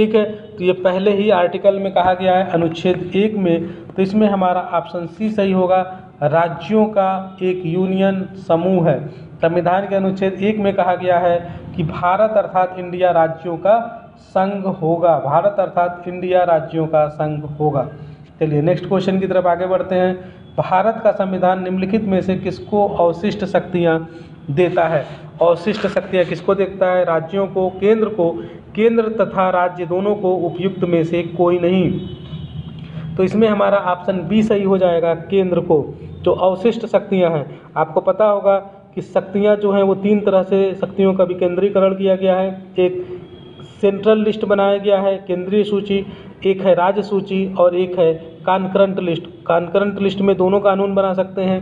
ठीक है। तो ये पहले ही आर्टिकल में कहा गया है अनुच्छेद 1 में, तो इसमें हमारा ऑप्शन सी सही होगा। राज्यों का एक यूनियन समूह है। संविधान के अनुच्छेद 1 में कहा गया है कि भारत अर्थात इंडिया राज्यों का संघ होगा। भारत अर्थात इंडिया राज्यों का संघ होगा। चलिए नेक्स्ट क्वेश्चन की तरफ आगे बढ़ते हैं। भारत का संविधान निम्नलिखित में से किसको अवशिष्ट शक्तियाँ देता है? अवशिष्ट शक्तियाँ किसको देता है? राज्यों को, केंद्र को। केंद्र तथा राज्य दोनों को, उपयुक्त में से कोई नहीं। तो इसमें हमारा ऑप्शन बी सही हो जाएगा, केंद्र को। जो अवशिष्ट शक्तियाँ हैं, आपको पता होगा कि शक्तियाँ जो हैं वो 3 तरह से शक्तियों का विकेंद्रीकरण किया गया है। एक सेंट्रल लिस्ट बनाया गया है, केंद्रीय सूची, एक है राज्य सूची और एक है कॉन्करेंट लिस्ट। कॉन्करेंट लिस्ट में दोनों कानून बना सकते हैं।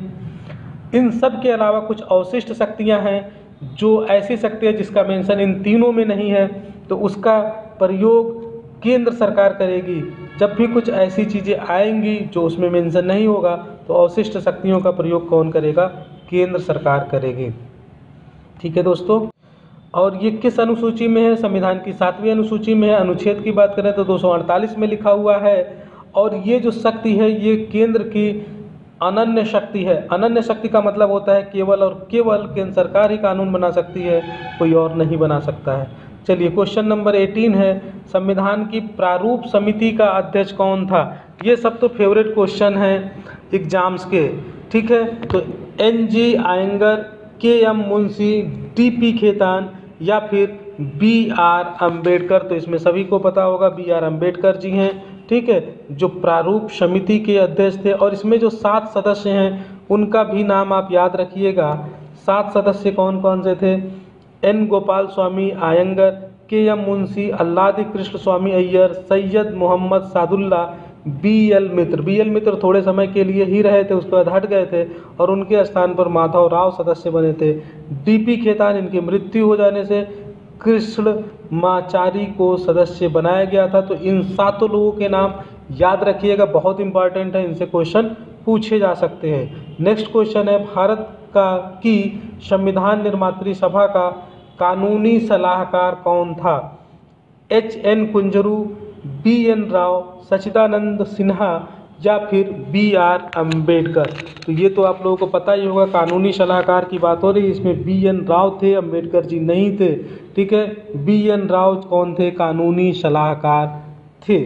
इन सब के अलावा कुछ अवशिष्ट शक्तियां हैं, जो ऐसी शक्तियां जिसका मेंशन इन तीनों में नहीं है, तो उसका प्रयोग केंद्र सरकार करेगी। जब भी कुछ ऐसी चीज़ें आएंगी जो उसमें मेंशन नहीं होगा, तो अवशिष्ट शक्तियों का प्रयोग कौन करेगा? केंद्र सरकार करेगी। ठीक है दोस्तों, और ये किस अनुसूची में है? संविधान की 7वीं अनुसूची में है। अनुच्छेद की बात करें तो 248 में लिखा हुआ है। और ये जो शक्ति है ये केंद्र की अनन्य शक्ति है। अनन्य शक्ति का मतलब होता है केवल और केवल केंद्र सरकार ही कानून बना सकती है, कोई और नहीं बना सकता है। चलिए क्वेश्चन नंबर 18 है, संविधान की प्रारूप समिति का अध्यक्ष कौन था? ये सब तो फेवरेट क्वेश्चन है एग्जाम्स के। ठीक है, तो NG Iyengar, KM Munshi, DP Khetan या फिर BR अम्बेडकर। तो इसमें सभी को पता होगा BR अम्बेडकर जी हैं। ठीक है, जो प्रारूप समिति के अध्यक्ष थे। और इसमें जो 7 सदस्य हैं उनका भी नाम आप याद रखिएगा। 7 सदस्य कौन कौन से थे? N गोपाल स्वामी आयंगर, KM मुंशी, अल्लादी कृष्ण स्वामी अय्यर, सैयद मोहम्मद सादुल्ला, BL मित्र। BL मित्र थोड़े समय के लिए ही रहे थे, उसके बाद हट गए थे और उनके स्थान पर माधव राव सदस्य बने थे। DP खेतान, इनकी मृत्यु हो जाने से कृष्ण माचारी को सदस्य बनाया गया था। तो इन 7 लोगों के नाम याद रखिएगा, बहुत इंपॉर्टेंट है, इनसे क्वेश्चन पूछे जा सकते हैं। नेक्स्ट क्वेश्चन है, भारत की संविधान निर्मात्री सभा का कानूनी सलाहकार कौन था? HN कुंजरू, BN राव, सच्चिदानंद सिन्हा या फिर BR अम्बेडकर। तो ये तो आप लोगों को पता ही होगा, कानूनी सलाहकार की बात हो रही है, इसमें BN राव थे, अम्बेडकर जी नहीं थे। ठीक है, BN राव कौन थे? कानूनी सलाहकार थे।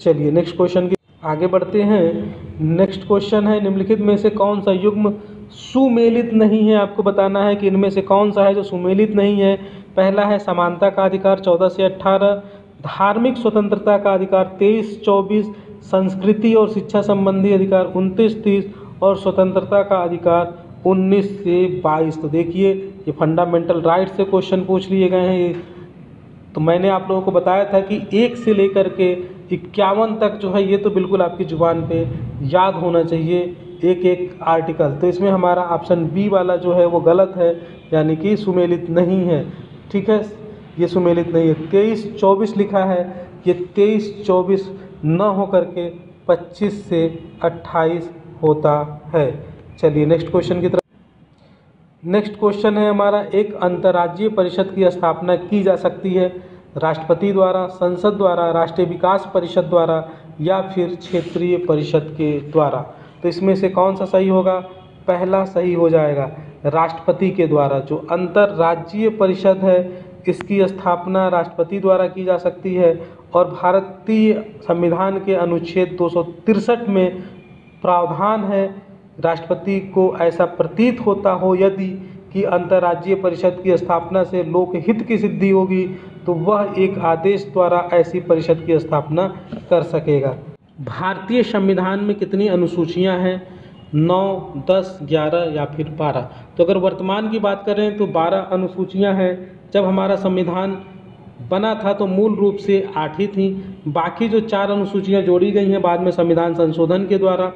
चलिए नेक्स्ट क्वेश्चन की आगे बढ़ते हैं। नेक्स्ट क्वेश्चन है, निम्नलिखित में से कौन सा युग्म सुमेलित नहीं है? आपको बताना है कि इनमें से कौन सा है जो सुमेलित नहीं है। पहला है समानता का अधिकार 14 से 18, धार्मिक स्वतंत्रता का अधिकार 23-24, संस्कृति और शिक्षा संबंधी अधिकार 29-30 और स्वतंत्रता का अधिकार 19 से 22। तो देखिए ये फंडामेंटल राइट से क्वेश्चन पूछ लिए गए हैं। तो मैंने आप लोगों को बताया था कि 1 से लेकर के 51 तक जो है ये तो बिल्कुल आपकी जुबान पे याद होना चाहिए, एक एक आर्टिकल। तो इसमें हमारा ऑप्शन बी वाला जो है वो गलत है, यानी कि सुमेलित नहीं है। ठीक है, ये सुमेलित नहीं है। 23-24 लिखा है, ये 23-24 न हो करके 25 से 28 होता है। चलिए नेक्स्ट क्वेश्चन की तरफ। नेक्स्ट क्वेश्चन है हमारा, एक अंतर्राज्यीय परिषद की स्थापना की जा सकती है राष्ट्रपति द्वारा, संसद द्वारा, राष्ट्रीय विकास परिषद द्वारा या फिर क्षेत्रीय परिषद के द्वारा। तो इसमें से कौन सा सही होगा? पहला सही हो जाएगा, राष्ट्रपति के द्वारा। जो अंतर्राज्यीय परिषद है इसकी स्थापना राष्ट्रपति द्वारा की जा सकती है। और भारतीय संविधान के अनुच्छेद 263 में प्रावधान है, राष्ट्रपति को ऐसा प्रतीत होता हो यदि कि अंतर्राज्यीय परिषद की स्थापना से लोकहित की सिद्धि होगी तो वह एक आदेश द्वारा ऐसी परिषद की स्थापना कर सकेगा। भारतीय संविधान में कितनी अनुसूचियां हैं? 9, 10, 11 या फिर 12। तो अगर वर्तमान की बात करें तो 12 अनुसूचियां हैं। जब हमारा संविधान बना था तो मूल रूप से 8 ही थी। बाकी जो 4 अनुसूचियां जोड़ी गई हैं बाद में संविधान संशोधन के द्वारा।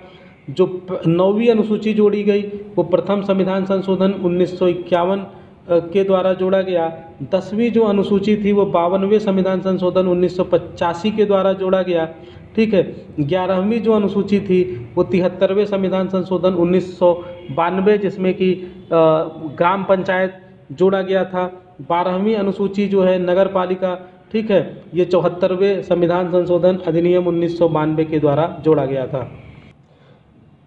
जो 9वीं अनुसूची जोड़ी गई वो प्रथम संविधान संशोधन 1951 के द्वारा जोड़ा गया। 10वीं जो अनुसूची थी वो 52वें संविधान संशोधन 1985 के द्वारा जोड़ा गया। ठीक है, 11वीं जो अनुसूची थी वो 73वें संविधान संशोधन 1992 जिसमें कि ग्राम पंचायत जोड़ा गया था। 12वीं अनुसूची जो है नगर पालिका ठीक है, ये 74वें संविधान संशोधन अधिनियम 1992 के द्वारा जोड़ा गया था।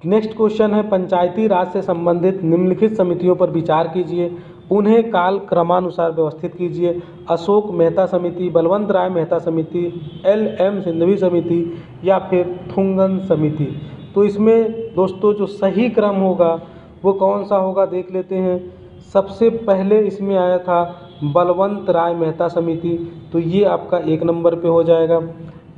नेक्स्ट क्वेश्चन है, पंचायती राज से संबंधित निम्नलिखित समितियों पर विचार कीजिए, उन्हें काल क्रमानुसार व्यवस्थित कीजिए। अशोक मेहता समिति, बलवंत राय मेहता समिति, LM सिंघवी समिति या फिर थुंगन समिति। तो इसमें दोस्तों जो सही क्रम होगा वो कौन सा होगा देख लेते हैं। सबसे पहले इसमें आया था बलवंत राय मेहता समिति, तो ये आपका 1 नंबर पे हो जाएगा।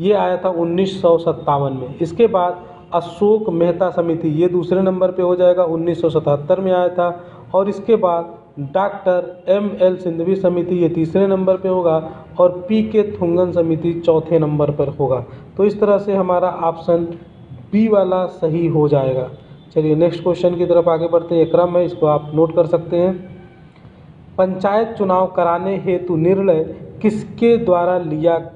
ये आया था 1957 में। इसके बाद अशोक मेहता समिति, ये दूसरे नंबर पे हो जाएगा, 1977 में आया था। और इसके बाद डॉक्टर ML सिंघवी समिति, ये तीसरे नंबर पे होगा। और PK थुंगन समिति चौथे नंबर पर होगा। तो इस तरह से हमारा ऑप्शन बी वाला सही हो जाएगा। चलिए नेक्स्ट क्वेश्चन की तरफ आगे बढ़ते हैं। ये क्रम है, इसको आप नोट कर सकते हैं। पंचायत चुनाव कराने हेतु निर्णय किसके द्वारा लिया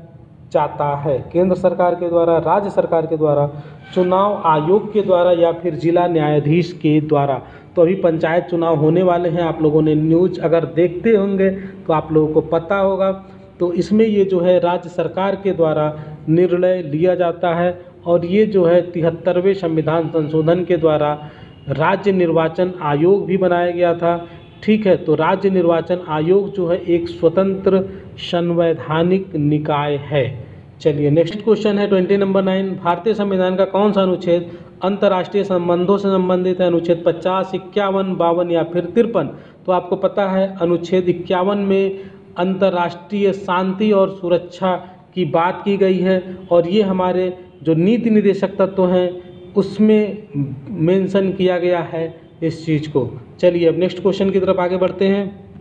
जाता है? केंद्र सरकार के द्वारा, राज्य सरकार के द्वारा, चुनाव आयोग के द्वारा या फिर जिला न्यायाधीश के द्वारा? तो अभी पंचायत चुनाव होने वाले हैं, आप लोगों ने न्यूज़ अगर देखते होंगे तो आप लोगों को पता होगा। तो इसमें ये जो है राज्य सरकार के द्वारा निर्णय लिया जाता है। और ये जो है 73वें संविधान संशोधन के द्वारा राज्य निर्वाचन आयोग भी बनाया गया था। ठीक है, तो राज्य निर्वाचन आयोग जो है एक स्वतंत्र संवैधानिक निकाय है। चलिए नेक्स्ट क्वेश्चन है 20 नंबर 9, भारतीय संविधान का कौन सा अनुच्छेद अंतर्राष्ट्रीय संबंधों से संबंधित है? अनुच्छेद 50, 51, 52 या फिर 53? तो आपको पता है अनुच्छेद 51 में अंतर्राष्ट्रीय शांति और सुरक्षा की बात की गई है। और ये हमारे जो नीति निर्देशक तत्व हैं उसमें मेंशन किया गया है इस चीज़ को। चलिए अब नेक्स्ट क्वेश्चन की तरफ आगे बढ़ते हैं।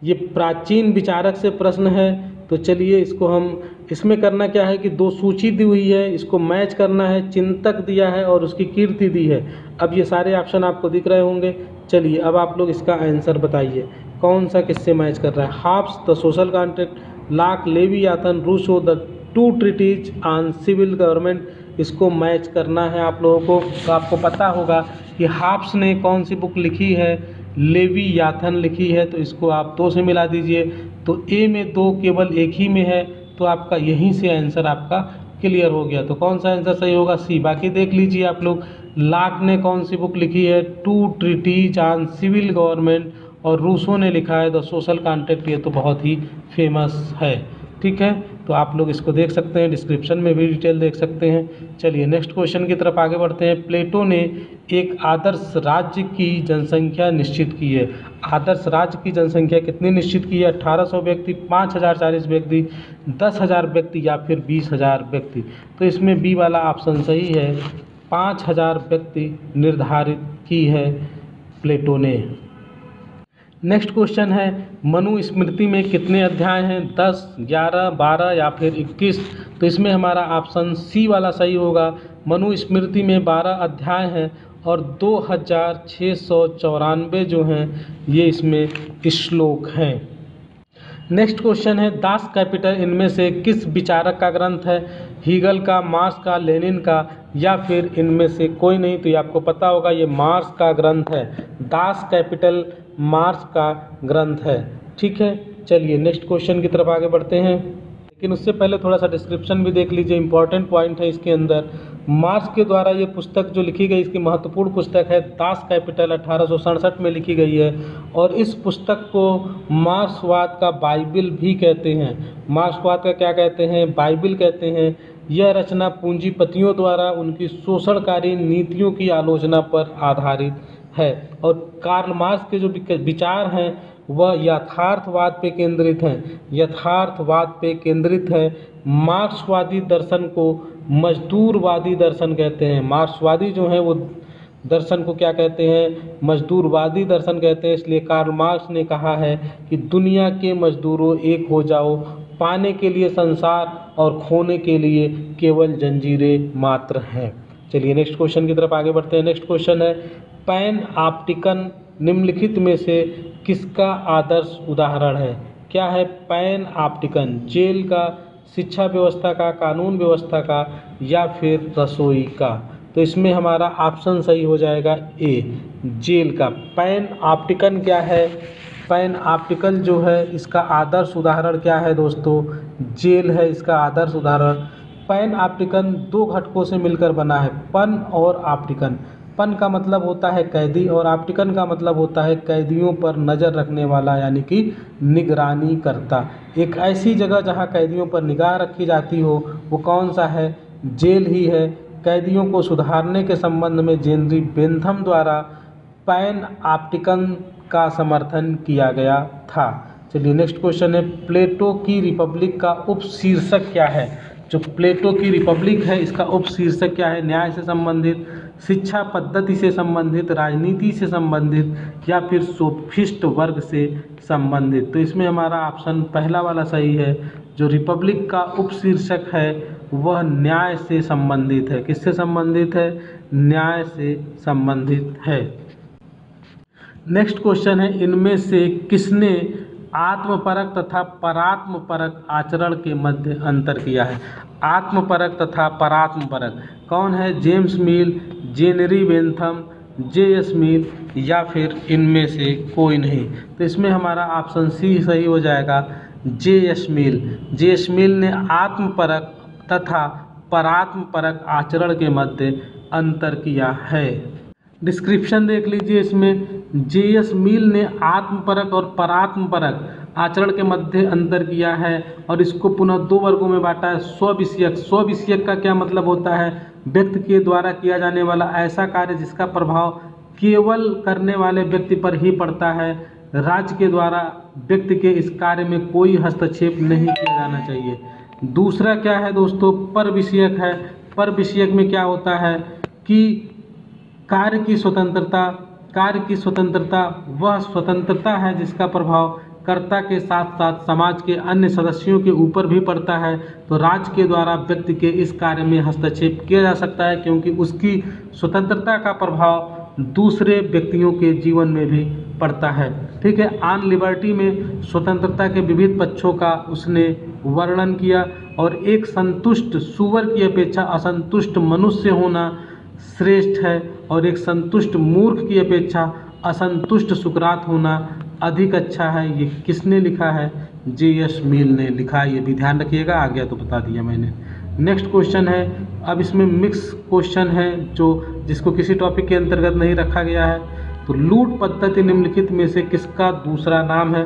ये प्राचीन विचारक से प्रश्न है, तो चलिए इसको हम, इसमें करना क्या है कि 2 सूची दी हुई है, इसको मैच करना है। चिंतक दिया है और उसकी कीर्ति दी है। अब ये सारे ऑप्शन आपको दिख रहे होंगे। चलिए अब आप लोग इसका आंसर बताइए, कौन सा किससे मैच कर रहा है? Hobbes the social contract, Locke Leviathan, Rousseau the 2 treatise on civil government, इसको मैच करना है आप लोगों को। तो आपको पता होगा कि हाब्स ने कौन सी बुक लिखी है? लेवियाथन लिखी है। तो इसको आप 2 से मिला दीजिए। तो ए में 2 केवल एक ही में है, तो आपका यहीं से आंसर आपका क्लियर हो गया। तो कौन सा आंसर सही होगा? सी। बाकी देख लीजिए आप लोग, लाक ने कौन सी बुक लिखी है? 2 ट्रीटीज ऑन सिविल गवर्नमेंट। और रूसो ने लिखा है द सोशल कॉन्ट्रैक्ट, ये तो बहुत ही फेमस है। ठीक है, तो आप लोग इसको देख सकते हैं, डिस्क्रिप्शन में भी डिटेल देख सकते हैं। चलिए नेक्स्ट क्वेश्चन की तरफ आगे बढ़ते हैं। प्लेटो ने एक आदर्श राज्य की जनसंख्या निश्चित की है। आदर्श राज्य की जनसंख्या कितनी निश्चित की है? 1800 व्यक्ति, 5040 व्यक्ति, 10,000 व्यक्ति या फिर 20,000 व्यक्ति? तो इसमें बी वाला ऑप्शन सही है, 5000 व्यक्ति निर्धारित की है प्लेटो ने। नेक्स्ट क्वेश्चन है, मनुस्मृति में कितने अध्याय हैं? 10, 11, 12 या फिर 21? तो इसमें हमारा ऑप्शन सी वाला सही होगा। मनुस्मृति में 12 अध्याय हैं और 2694 जो हैं ये इसमें श्लोक हैं। नेक्स्ट क्वेश्चन है, दास कैपिटल इनमें से किस विचारक का ग्रंथ है? हीगल का, मार्क्स का, लेनिन का या फिर इनमें से कोई नहीं? तो ये आपको पता होगा, ये मार्क्स का ग्रंथ है। दास कैपिटल मार्क्स का ग्रंथ है। ठीक है, चलिए नेक्स्ट क्वेश्चन की तरफ आगे बढ़ते हैं। लेकिन उससे पहले थोड़ा सा डिस्क्रिप्शन भी देख लीजिए, इंपॉर्टेंट पॉइंट है इसके अंदर। मार्क्स के द्वारा ये पुस्तक जो लिखी गई, इसकी महत्वपूर्ण पुस्तक है दास कैपिटल, 1867 में लिखी गई है। और इस पुस्तक को मार्क्सवाद का बाइबिल भी कहते हैं। मार्क्सवाद का क्या कहते हैं? बाइबिल कहते हैं। यह रचना पूंजीपतियों द्वारा उनकी शोषणकारी नीतियों की आलोचना पर आधारित है। और कार्ल मार्क्स के जो विचार हैं वह यथार्थवाद पे केंद्रित हैं। यथार्थवाद पे केंद्रित है। मार्क्सवादी दर्शन को मजदूरवादी दर्शन कहते हैं। मार्क्सवादी जो है वो दर्शन को क्या कहते हैं? मजदूरवादी दर्शन कहते हैं। इसलिए कार्ल मार्क्स ने कहा है कि दुनिया के मजदूरों एक हो जाओ, पाने के लिए संसार और खोने के लिए केवल जंजीरें मात्र हैं। चलिए नेक्स्ट क्वेश्चन की तरफ आगे बढ़ते हैं। नेक्स्ट क्वेश्चन है, पैन ऑप्टिकन निम्नलिखित में से किसका आदर्श उदाहरण है? क्या है पैन ऑप्टिकन? जेल का, शिक्षा व्यवस्था का, कानून व्यवस्था का या फिर रसोई का? तो इसमें हमारा ऑप्शन सही हो जाएगा ए, जेल का। पैन ऑप्टिकन क्या है? पैन ऑप्टिकल जो है इसका आदर्श उदाहरण क्या है दोस्तों? जेल है इसका आदर्श उदाहरण। पैन ऑप्टिकन दो घटकों से मिलकर बना है, पन और ऑप्टिकन। पन का मतलब होता है कैदी और ऑप्टिकन का मतलब होता है कैदियों पर नज़र रखने वाला, यानी कि निगरानी करता। एक ऐसी जगह जहां कैदियों पर निगाह रखी जाती हो वो कौन सा है? जेल ही है। कैदियों को सुधारने के संबंध में जेनरी बेंथम द्वारा पैन ऑप्टिकन का समर्थन किया गया था। चलिए नेक्स्ट क्वेश्चन है, प्लेटो की रिपब्लिक का उपशीर्षक क्या है? जो प्लेटो की रिपब्लिक है इसका उपशीर्षक क्या है? न्याय से संबंधित, शिक्षा पद्धति से संबंधित, राजनीति से संबंधित या फिर सोफिस्ट वर्ग से संबंधित। तो इसमें हमारा ऑप्शन पहला वाला सही है। जो रिपब्लिक का उपशीर्षक है वह न्याय से संबंधित है। किससे संबंधित है? न्याय से संबंधित है। नेक्स्ट क्वेश्चन है, इनमें से किसने आत्मपरक तथा परात्मपरक आचरण के मध्य अंतर किया है? आत्मपरक तथा परात्मपरक कौन है? जेम्स मिल, जेनरी बेंथम, जे.एस. मिल या फिर इनमें से कोई नहीं। तो इसमें हमारा ऑप्शन सी सही हो जाएगा, जे.एस. मिल। जे.एस. मिल ने आत्मपरक तथा परात्मपरक आचरण के मध्य अंतर किया है। डिस्क्रिप्शन देख लीजिए इसमें, जे.एस. मिल ने आत्मपरक और परात्मपरक आचरण के मध्य अंतर किया है और इसको पुनः दो वर्गों में बांटा है। स्वविषयक, स्वविषयक का क्या मतलब होता है? व्यक्ति के द्वारा किया जाने वाला ऐसा कार्य जिसका प्रभाव केवल करने वाले व्यक्ति पर ही पड़ता है। राज्य के द्वारा व्यक्ति के इस कार्य में कोई हस्तक्षेप नहीं किया जाना चाहिए। दूसरा क्या है दोस्तों? पर विषयक है। पर विषयक में क्या होता है कि कार्य की स्वतंत्रता, कार्य की स्वतंत्रता वह स्वतंत्रता है जिसका प्रभाव कर्ता के साथ साथ समाज के अन्य सदस्यों के ऊपर भी पड़ता है। तो राज्य के द्वारा व्यक्ति के इस कार्य में हस्तक्षेप किया जा सकता है क्योंकि उसकी स्वतंत्रता का प्रभाव दूसरे व्यक्तियों के जीवन में भी पड़ता है। ठीक है, ऑन लिबर्टी में स्वतंत्रता के विविध पक्षों का उसने वर्णन किया और एक संतुष्ट सूअर की अपेक्षा असंतुष्ट मनुष्य होना श्रेष्ठ है और एक संतुष्ट मूर्ख की अपेक्षा असंतुष्ट सुकरात होना अधिक अच्छा है। ये किसने लिखा है? जे.एस. मिल ने लिखा है। ये भी ध्यान रखिएगा, आ गया तो बता दिया मैंने। नेक्स्ट क्वेश्चन है, अब इसमें मिक्स क्वेश्चन है जिसको किसी टॉपिक के अंतर्गत नहीं रखा गया है। तो लूट पद्धति निम्नलिखित में से किसका दूसरा नाम है?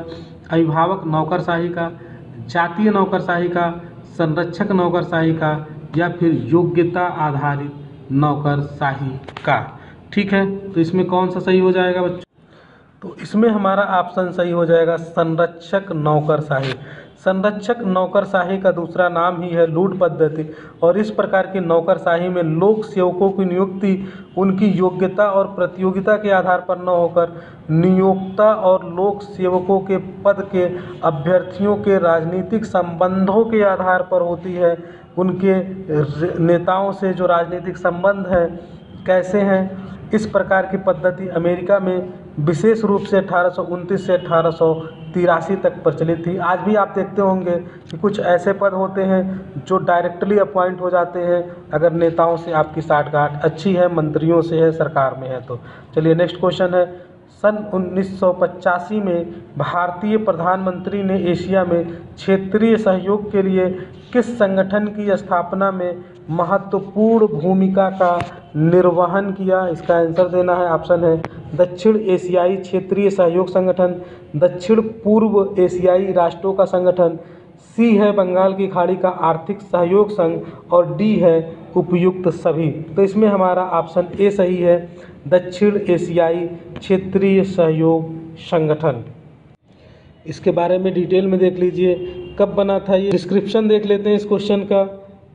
अभिभावक नौकरशाही का, जातीय नौकरशाही का, संरक्षक नौकरशाही का या फिर योग्यता आधारित नौकरशाही का। ठीक है, तो इसमें कौन सा सही हो जाएगा बच्चों? तो इसमें हमारा ऑप्शन सही हो जाएगा संरक्षक नौकरशाही। संरक्षक नौकरशाही का दूसरा नाम ही है लूट पद्धति और इस प्रकार की नौकरशाही में लोक सेवकों की नियुक्ति उनकी योग्यता और प्रतियोगिता के आधार पर न होकर नियोक्ता और लोक सेवकों के पद के अभ्यर्थियों के राजनीतिक संबंधों के आधार पर होती है। उनके नेताओं से जो राजनीतिक संबंध है कैसे हैं, इस प्रकार की पद्धति अमेरिका में विशेष रूप से 1829 से 1883 तक प्रचलित थी। आज भी आप देखते होंगे कि कुछ ऐसे पद होते हैं जो डायरेक्टली अपॉइंट हो जाते हैं अगर नेताओं से आपकी साठगांठ अच्छी है, मंत्रियों से है, सरकार में है तो। चलिए नेक्स्ट क्वेश्चन है, सन 1985 में भारतीय प्रधानमंत्री ने एशिया में क्षेत्रीय सहयोग के लिए किस संगठन की स्थापना में महत्वपूर्ण भूमिका का निर्वहन किया? इसका आंसर देना है, ऑप्शन है दक्षिण एशियाई क्षेत्रीय सहयोग संगठन, दक्षिण पूर्व एशियाई राष्ट्रों का संगठन, सी है बंगाल की खाड़ी का आर्थिक सहयोग संघ और डी है उपयुक्त सभी। तो इसमें हमारा ऑप्शन ए सही है, दक्षिण एशियाई क्षेत्रीय सहयोग संगठन। इसके बारे में डिटेल में देख लीजिए, कब बना था ये, डिस्क्रिप्शन देख लेते हैं इस क्वेश्चन का।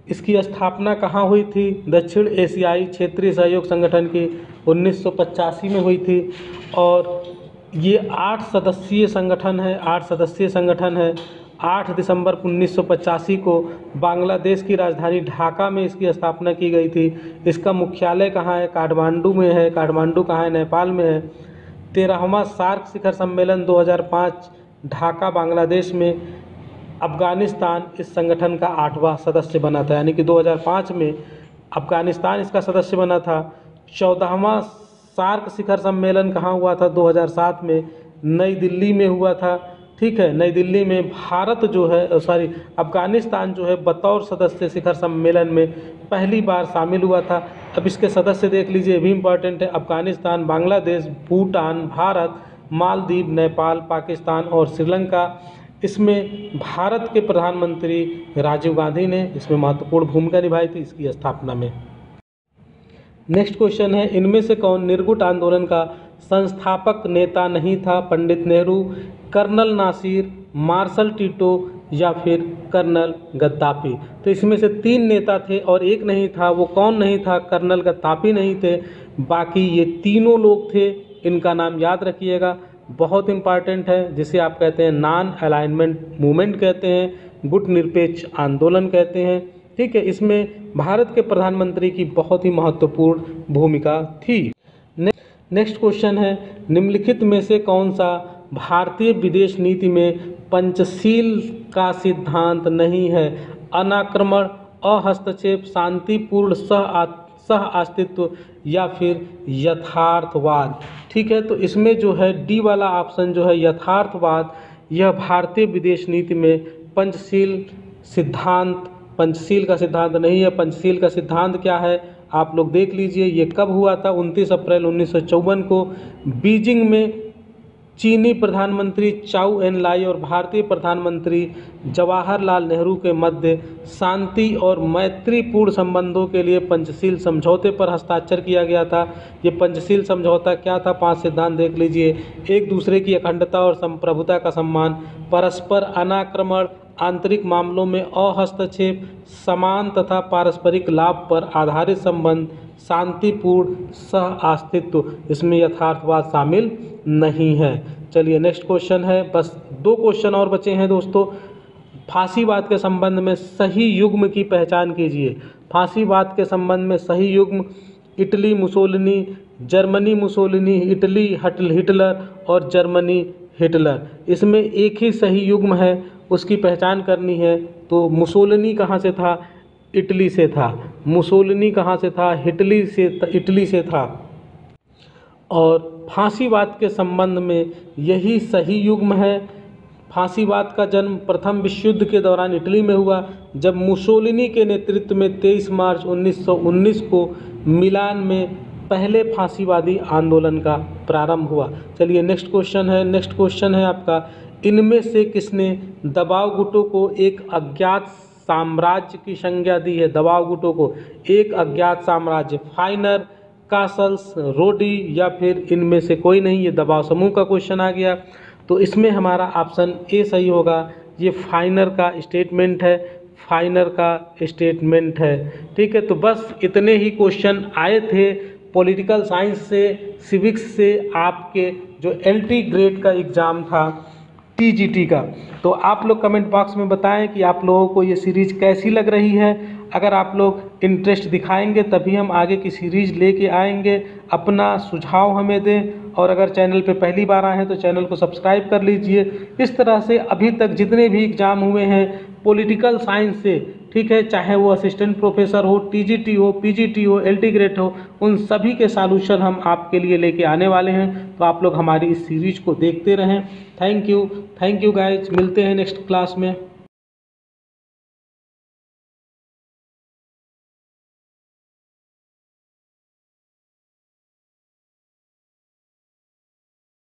इसकी स्थापना कहाँ हुई थी? दक्षिण एशियाई क्षेत्रीय सहयोग संगठन की 1985 में हुई थी और ये 8 सदस्यीय संगठन है। 8 सदस्यीय संगठन है। 8 दिसंबर 1985 को बांग्लादेश की राजधानी ढाका में इसकी स्थापना की गई थी। इसका मुख्यालय कहाँ है? काठमांडू में है। काठमांडू कहाँ है? नेपाल में है। 13वां सार्क शिखर सम्मेलन 2005 ढाका बांग्लादेश में। अफ़गानिस्तान इस संगठन का 8वां सदस्य बना था, यानी कि 2005 में अफ़गानिस्तान इसका सदस्य बना था। 14वां सार्क शिखर सम्मेलन कहाँ हुआ था? 2007 में नई दिल्ली में हुआ था। ठीक है, नई दिल्ली में भारत जो है अफ़गानिस्तान जो है बतौर सदस्य शिखर सम्मेलन में पहली बार शामिल हुआ था। अब इसके सदस्य देख लीजिए, ये भी इम्पॉर्टेंट है, अफ़गानिस्तान, बांग्लादेश, भूटान, भारत, मालदीव, नेपाल, पाकिस्तान और श्रीलंका। इसमें भारत के प्रधानमंत्री राजीव गांधी ने इसमें महत्वपूर्ण भूमिका निभाई थी इसकी स्थापना में। नेक्स्ट क्वेश्चन है, इनमें से कौन निर्गुट आंदोलन का संस्थापक नेता नहीं था? Pandit Nehru, colonel Nasser, marshal Tito या फिर कर्नल गद्दाफी। तो इसमें से 3 नेता थे और एक नहीं था। वो कौन नहीं था? कर्नल गद्दाफी नहीं थे, बाकी ये तीनों लोग थे। इनका नाम याद रखिएगा, बहुत इंपॉर्टेंट है, जिसे आप कहते हैं नॉन अलाइनमेंट मूवमेंट कहते हैं, गुट निरपेक्ष आंदोलन कहते हैं। ठीक है, इसमें भारत के प्रधानमंत्री की बहुत ही महत्वपूर्ण भूमिका थी। नेक्स्ट क्वेश्चन है, निम्नलिखित में से कौन सा भारतीय विदेश नीति में पंचशील का सिद्धांत नहीं है? अनाक्रमण, अहस्तक्षेप, शांतिपूर्ण सह अस्तित्व या फिर यथार्थवाद। ठीक है, तो इसमें जो है डी वाला ऑप्शन जो है यथार्थवाद, यह भारतीय विदेश नीति में पंचशील का सिद्धांत नहीं है। पंचशील का सिद्धांत क्या है आप लोग देख लीजिए। ये कब हुआ था? 29 अप्रैल 1954 को बीजिंग में चीनी प्रधानमंत्री चाउ एन लाई और भारतीय प्रधानमंत्री जवाहरलाल नेहरू के मध्य शांति और मैत्रीपूर्ण संबंधों के लिए पंचशील समझौते पर हस्ताक्षर किया गया था। ये पंचशील समझौता क्या था? 5 सिद्धांत देख लीजिए। एक दूसरे की अखंडता और संप्रभुता का सम्मान, परस्पर अनाक्रमण, आंतरिक मामलों में अहस्तक्षेप, समान तथा पारस्परिक लाभ पर आधारित संबंध, शांतिपूर्ण सह अस्तित्व। इसमें यथार्थवाद शामिल नहीं है। चलिए नेक्स्ट क्वेश्चन है, बस 2 क्वेश्चन और बचे हैं दोस्तों। फांसीवाद के संबंध में सही युग्म की पहचान कीजिए। फांसीवाद के संबंध में सही युग्म Italy Mussolini, Germany Mussolini, Italy Hitler और जर्मनी हिटलर। इसमें एक ही सही युग्म है, उसकी पहचान करनी है। तो मुसोलिनी कहाँ से था? इटली से था। मुसोलिनी कहाँ से था? इटली से था। और फांसीवाद के संबंध में यही सही युग्म है। फांसीवाद का जन्म प्रथम विश्व युद्ध के दौरान इटली में हुआ, जब मुसोलिनी के नेतृत्व में 23 मार्च 1919 को मिलान में पहले फांसीवादी आंदोलन का प्रारंभ हुआ। चलिए नेक्स्ट क्वेश्चन है आपका, इनमें से किसने दबाव गुटों को एक अज्ञात साम्राज्य की संज्ञा दी है? दबाव गुटों को एक अज्ञात साम्राज्य, फाइनर, कासल्स, रोडी या फिर इनमें से कोई नहीं। ये दबाव समूह का क्वेश्चन आ गया, तो इसमें हमारा ऑप्शन ए सही होगा। ये फाइनर का स्टेटमेंट है। ठीक है, तो बस इतने ही क्वेश्चन आए थे पॉलिटिकल साइंस से, सिविक्स से, आपके जो LT ग्रेड का एग्ज़ाम था TGT का। तो आप लोग कमेंट बॉक्स में बताएं कि आप लोगों को ये सीरीज़ कैसी लग रही है। अगर आप लोग इंटरेस्ट दिखाएंगे तभी हम आगे की सीरीज़ लेके आएंगे। अपना सुझाव हमें दें, और अगर चैनल पे पहली बार आए हैं तो चैनल को सब्सक्राइब कर लीजिए। इस तरह से अभी तक जितने भी एग्ज़ाम हुए हैं पॉलिटिकल साइंस से, ठीक है, चाहे वो असिस्टेंट प्रोफेसर हो, TGT हो, PGT हो, LT ग्रेड हो, उन सभी के सॉल्यूशन हम आपके लिए लेके आने वाले हैं। तो आप लोग हमारी इस सीरीज़ को देखते रहें। थैंक यू गाइज, मिलते हैं नेक्स्ट क्लास में।